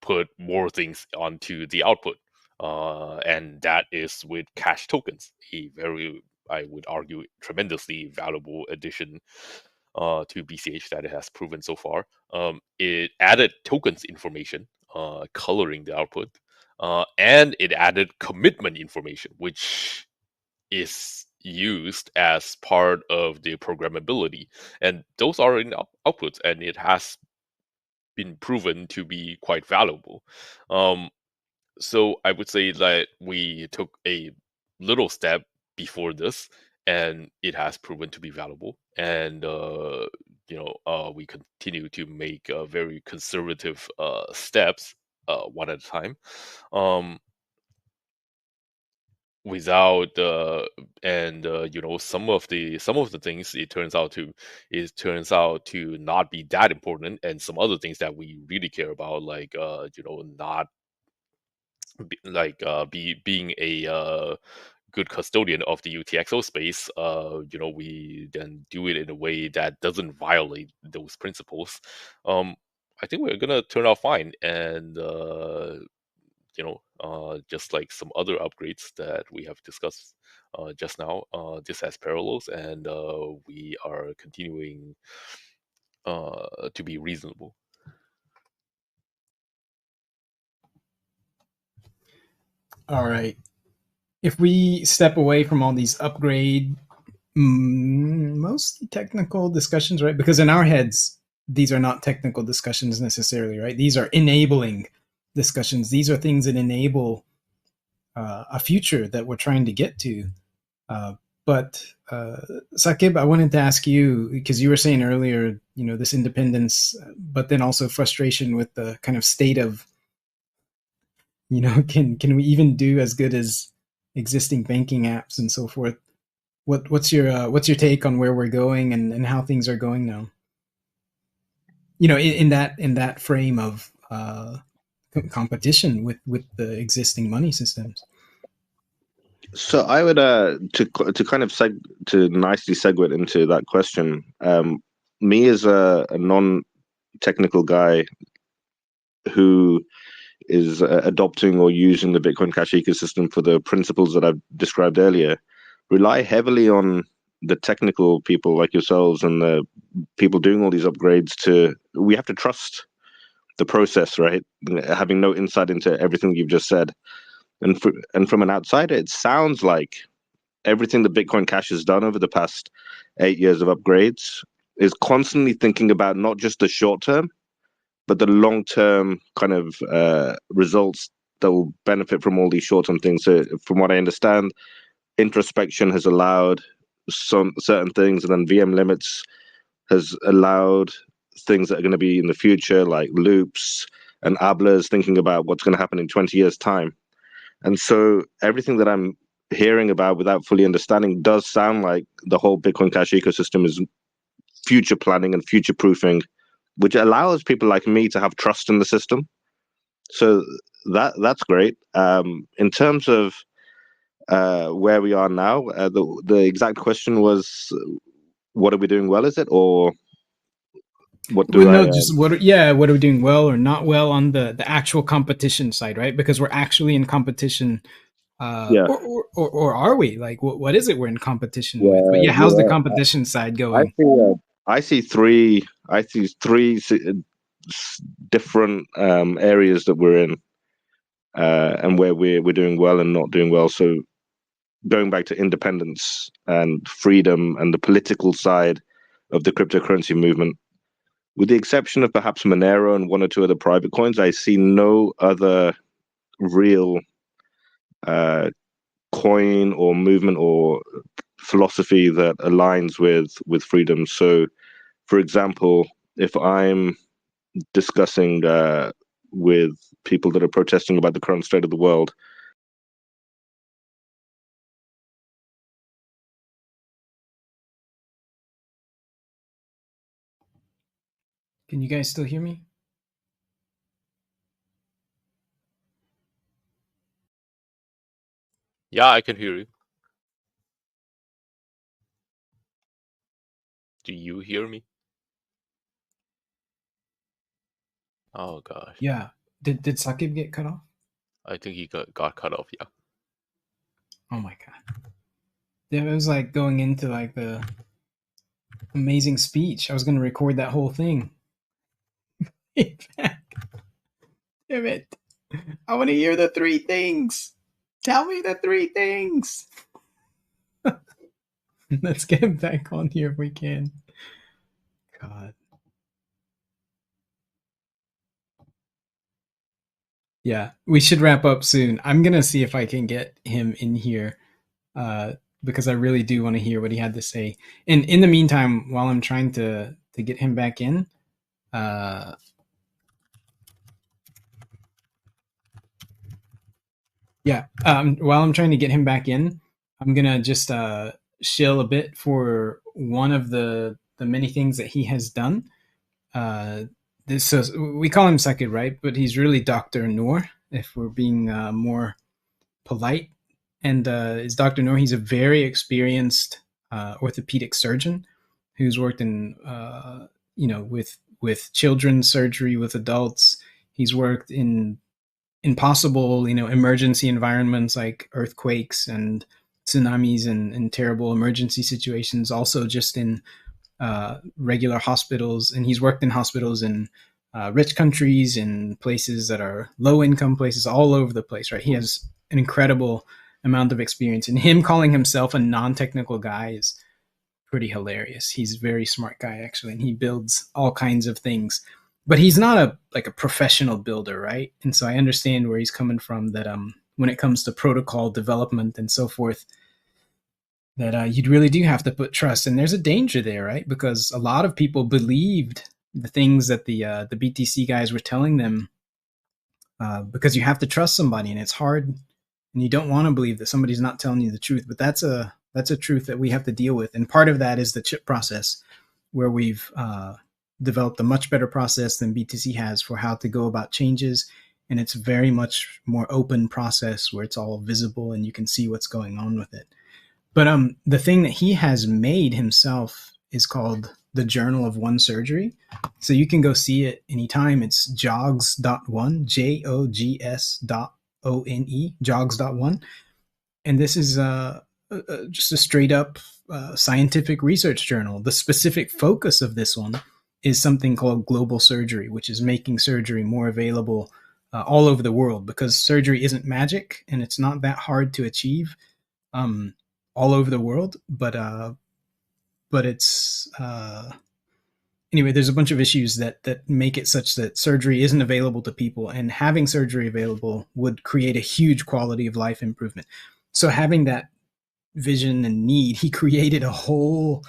put more things onto the output, and that is with cash tokens, a very, I would argue, tremendously valuable addition to BCH that it has proven so far. It added tokens information, coloring the output, and it added commitment information, which is used as part of the programmability. And those are in outputs, and it has been proven to be quite valuable. So I would say that we took a little step before this, and it has proven to be valuable. And we continue to make very conservative steps, one at a time, without some of the things, it turns out to not be that important, and some other things that we really care about, like not being a good custodian of the UTXO space, we then do it in a way that doesn't violate those principles. I think we're gonna turn out fine, and just like some other upgrades that we have discussed just now, this has parallels, and we are continuing to be reasonable. All right. If we step away from all these mostly technical discussions, right? Because in our heads, these are not technical discussions necessarily, right? These are enabling discussions. These are things that enable a future that we're trying to get to. But Saqib, I wanted to ask you, because you were saying earlier, this independence, but then also frustration with the kind of state of, can we even do as good as existing banking apps and so forth? What's your take on where we're going and how things are going now? In that frame of competition with the existing money systems. So I would to kind of to nicely segue into that question. Me as a non-technical guy who is adopting or using the Bitcoin Cash ecosystem for the principles that I've described earlier, rely heavily on the technical people like yourselves and the people doing all these upgrades. We have to trust the process, right? Having no insight into everything you've just said. And from an outsider, it sounds like everything that Bitcoin Cash has done over the past 8 years of upgrades is constantly thinking about not just the short term, but the long-term kind of results that will benefit from all these short-term things. So from what I understand, introspection has allowed some certain things, and then VM limits has allowed things that are going to be in the future, like loops and ABLAs, thinking about what's going to happen in 20 years' time. And so everything that I'm hearing about without fully understanding does sound like the whole Bitcoin Cash ecosystem is future planning and future proofing, which allows people like me to have trust in the system. So that's great. In terms of where we are now, the exact question was, what are we doing well? Is it, or what do Well, I? no, just what are we doing well or not well on the actual competition side, right? Because we're actually in competition, Yeah, or are we? Like, what is it we're in competition with? But yeah, yeah, how's the you're right. competition side I going? see. I see three different areas that we're in, and where we're doing well and not doing well. So going back to independence and freedom and the political side of the cryptocurrency movement, with the exception of perhaps Monero and one or two other private coins, I see no other real coin or movement or philosophy that aligns with freedom. So, for example, if I'm discussing with people that are protesting about the current state of the world, Can you guys still hear me? Yeah, I can hear you. Do you hear me? Oh gosh, Yeah. Did Sakib get cut off? I think he got cut off. Yeah. Oh my god. Yeah, it was like going into like the amazing speech. I was gonna record that whole thing. Damn it. I want to hear the three things. Tell me the three things. Let's get back on here if we can. God. Yeah, we should wrap up soon. I'm gonna see if I can get him in here, because I really do want to hear what he had to say. And in the meantime, while I'm trying to get him back in, uh, while I'm trying to get him back in, I'm gonna just shill a bit for one of the many things that he has done. This is, we call him Sakib, right? But he's really Dr. Noor, if we're being more polite. And is Dr. Noor. He's a very experienced orthopedic surgeon who's worked in, with children's surgery, with adults. He's worked in impossible, emergency environments like earthquakes and tsunamis and terrible emergency situations. Also, just in regular hospitals, and he's worked in hospitals in rich countries, in places that are low income places, all over the place. Right? He has an incredible amount of experience, and him calling himself a non-technical guy is pretty hilarious. He's a very smart guy actually, and he builds all kinds of things. But he's not a professional builder, right? And so I understand where he's coming from. That when it comes to protocol development and so forth, that you really do have to put trust, and there's a danger there, right? Because a lot of people believed the things that the BTC guys were telling them, because you have to trust somebody, and it's hard, and you don't want to believe that somebody's not telling you the truth. But that's a truth that we have to deal with, and part of that is the chip process, where we've developed a much better process than BTC has for how to go about changes, and it's very much more open process where it's all visible and you can see what's going on with it. But the thing that he has made himself is called the Journal of One Surgery. So you can go see it anytime. It's jogs.one, JOGS.ONE, jogs.one. And this is just a straight up scientific research journal. The specific focus of this one is something called global surgery, which is making surgery more available all over the world, because surgery isn't magic and it's not that hard to achieve all over the world. But it's anyway, there's a bunch of issues that make it such that surgery isn't available to people, and having surgery available would create a huge quality of life improvement. So having that vision and need, he created a whole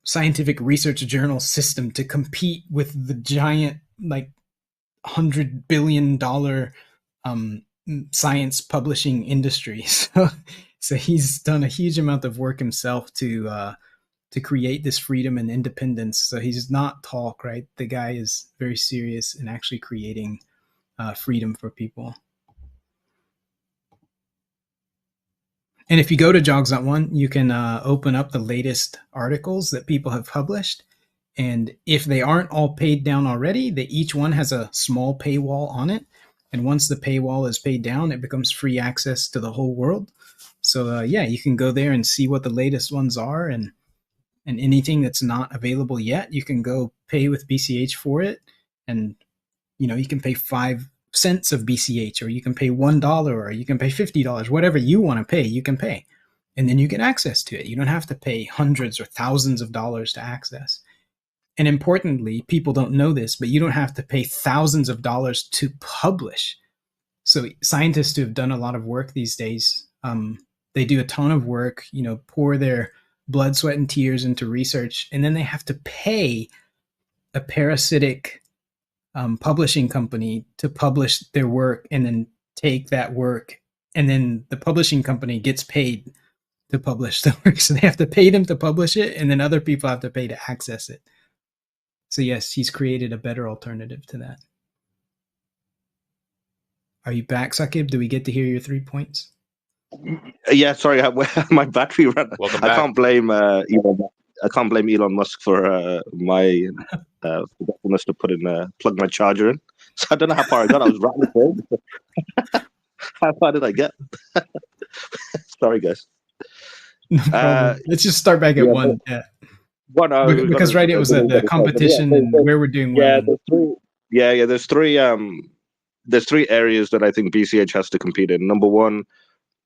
scientific research journal system to compete with the giant, like $100 billion science publishing industry. So he's done a huge amount of work himself to create this freedom and independence. So he's not talk, right? The guy is very serious in actually creating freedom for people. And if you go to Jogs.one, you can open up the latest articles that people have published. And if they aren't all paid down already, each one has a small paywall on it. And once the paywall is paid down, it becomes free access to the whole world. So yeah, you can go there and see what the latest ones are, and anything that's not available yet, you can go pay with BCH for it. And you can pay 5 cents of BCH, or you can pay $1, or you can pay $50, whatever you want to pay, you can pay. And then you get access to it. You don't have to pay hundreds or thousands of dollars to access. And importantly, people don't know this, but you don't have to pay thousands of dollars to publish. So scientists who have done a lot of work these days, they do a ton of work, pour their blood, sweat, and tears into research, and then they have to pay a parasitic publishing company to publish their work, and then take that work, and then the publishing company gets paid to publish the work. So they have to pay them to publish it, and then other people have to pay to access it. So yes, he's created a better alternative to that. Are you back, Sakib? Do we get to hear your 3 points? Yeah, sorry, my battery ran. Welcome I back. can't blame Elon Musk for my forgetfulness to plug my charger in. So I don't know how far I got. I was rattling forward. How far did I get? Sorry, guys. No problem. Let's just start back at one. Yeah. Because right, it was the competition and where we're doing well. There's three areas that I think BCH has to compete in. Number one,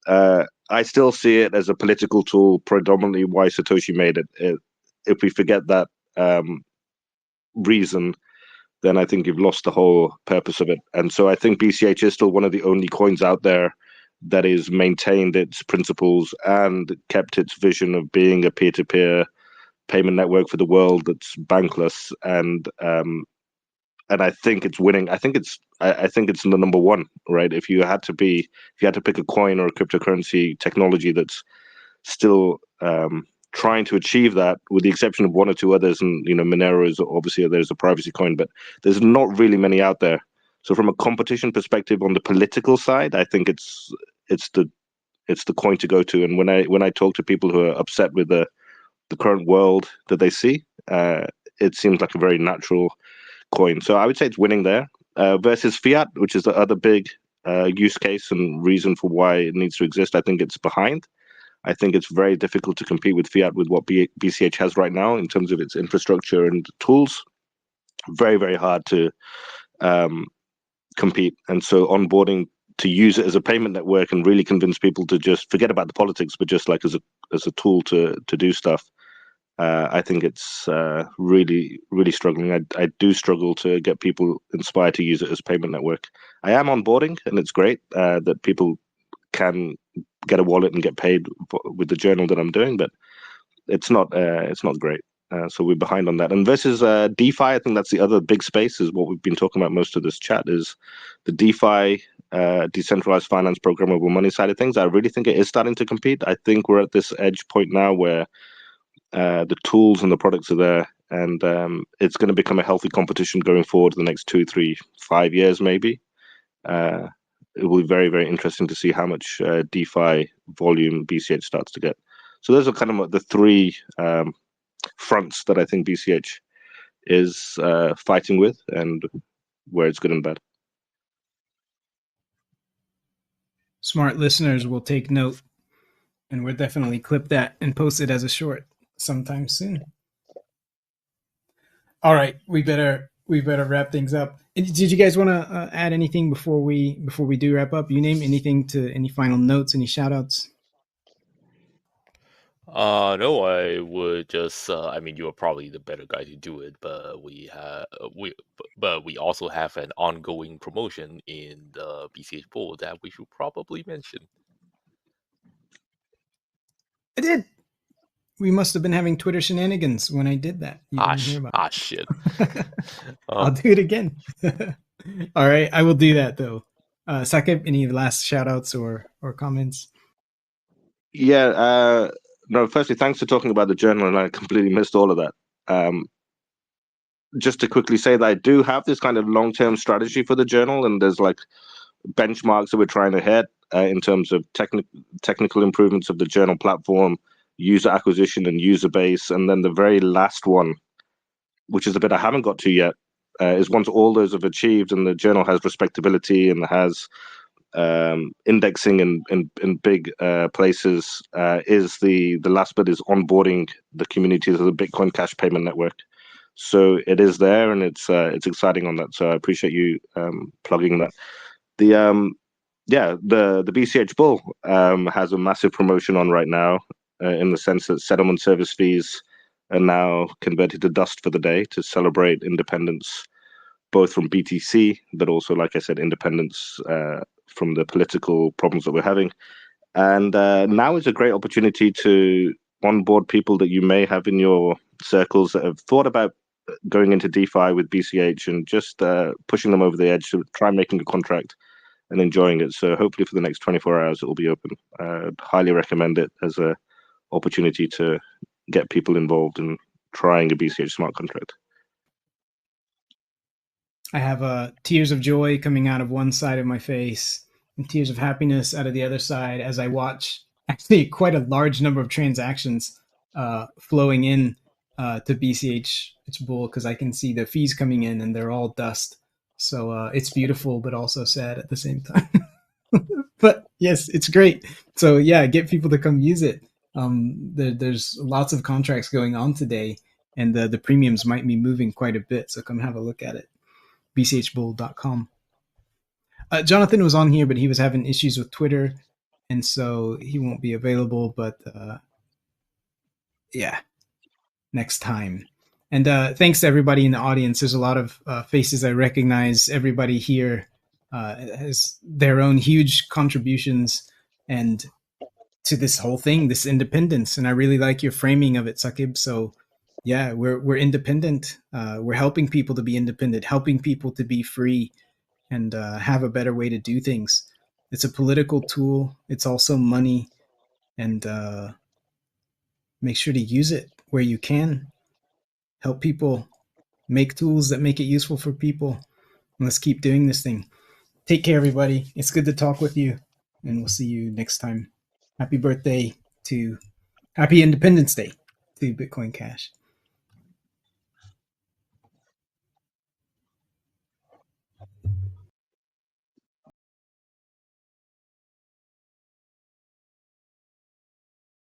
I still see it as a political tool, predominantly why Satoshi made it. If we forget that reason, then I think you've lost the whole purpose of it. And so I think BCH is still one of the only coins out there that is maintained its principles and kept its vision of being a peer-to-peer payment network for the world that's bankless, and I think it's winning. I think it's the number one, right? If you had to pick a coin or a cryptocurrency technology that's still trying to achieve that, with the exception of one or two others, and Monero is obviously, there's a privacy coin, but there's not really many out there. So from a competition perspective on the political side, I think it's the coin to go to. And when I talk to people who are upset with the current world that they see, it seems like a very natural coin. So I would say it's winning there versus fiat, which is the other big use case and reason for why it needs to exist. I think it's behind. I think it's very difficult to compete with fiat with what BCH has right now in terms of its infrastructure and tools. Very, very hard to compete. And so onboarding to use it as a payment network and really convince people to just forget about the politics, but just like as a tool to do stuff. I think it's really, really struggling. I do struggle to get people inspired to use it as a payment network. I am onboarding, and it's great that people can get a wallet and get paid with the journal that I'm doing, but it's not great. So we're behind on that. And versus DeFi, I think that's the other big space, is what we've been talking about most of this chat, is the DeFi, decentralized finance programmable money side of things. I really think it is starting to compete. I think we're at this edge point now where the tools and the products are there, and it's going to become a healthy competition going forward the next 2, 3, 5 years, maybe. It will be very, very interesting to see how much DeFi volume BCH starts to get. So those are kind of the three fronts that I think BCH is fighting with, and where it's good and bad. Smart listeners will take note, and we'll definitely clip that and post it as a short sometime soon. All right, we better wrap things up. Did you guys want to add anything before we do wrap up? You name anything, to any final notes, any shout outs? No, I would just. I mean, you are probably the better guy to do it, but we also have an ongoing promotion in the BCH Bowl that we should probably mention. I did. We must have been having Twitter shenanigans when I did that. Shit. I'll do it again. All right, I will do that though. Sakib, any last shout outs or comments? Yeah. No, firstly, thanks for talking about the journal, and I completely missed all of that. Just to quickly say that I do have this kind of long-term strategy for the journal, and there's like benchmarks that we're trying to hit in terms of technical improvements of the journal platform, user acquisition and user base. And then the very last one, which is the bit I haven't got to yet, is once all those have achieved and the journal has respectability and has indexing in big places, is the last bit is onboarding the communities of the Bitcoin Cash Payment Network. So it is there, and it's exciting on that. So I appreciate you plugging that. The BCH Bull has a massive promotion on right now, in the sense that settlement service fees are now converted to dust for the day to celebrate independence, both from BTC, but also, like I said, independence from the political problems that we're having. And now is a great opportunity to onboard people that you may have in your circles that have thought about going into DeFi with BCH, and just pushing them over the edge to try making a contract and enjoying it. So hopefully for the next 24 hours, it will be open. I'd highly recommend it as a opportunity to get people involved in trying a BCH smart contract. I have tears of joy coming out of one side of my face and tears of happiness out of the other side as I watch actually quite a large number of transactions flowing in to BCH Bull, because I can see the fees coming in and they're all dust. So it's beautiful, but also sad at the same time. But yes, it's great. So yeah, get people to come use it. There's lots of contracts going on today, and the premiums might be moving quite a bit. So come have a look at it. bchbull.com. Jonathan was on here, but he was having issues with Twitter, and so he won't be available. But yeah, next time. And thanks to everybody in the audience. There's a lot of faces I recognize. Everybody here has their own huge contributions and to this whole thing, this independence. And I really like your framing of it, Sakib. So yeah, we're independent. We're helping people to be independent, helping people to be free, and have a better way to do things. It's a political tool. It's also money, and make sure to use it where you can. Help people make tools that make it useful for people. And let's keep doing this thing. Take care, everybody. It's good to talk with you, and we'll see you next time. Happy Independence Day to Bitcoin Cash.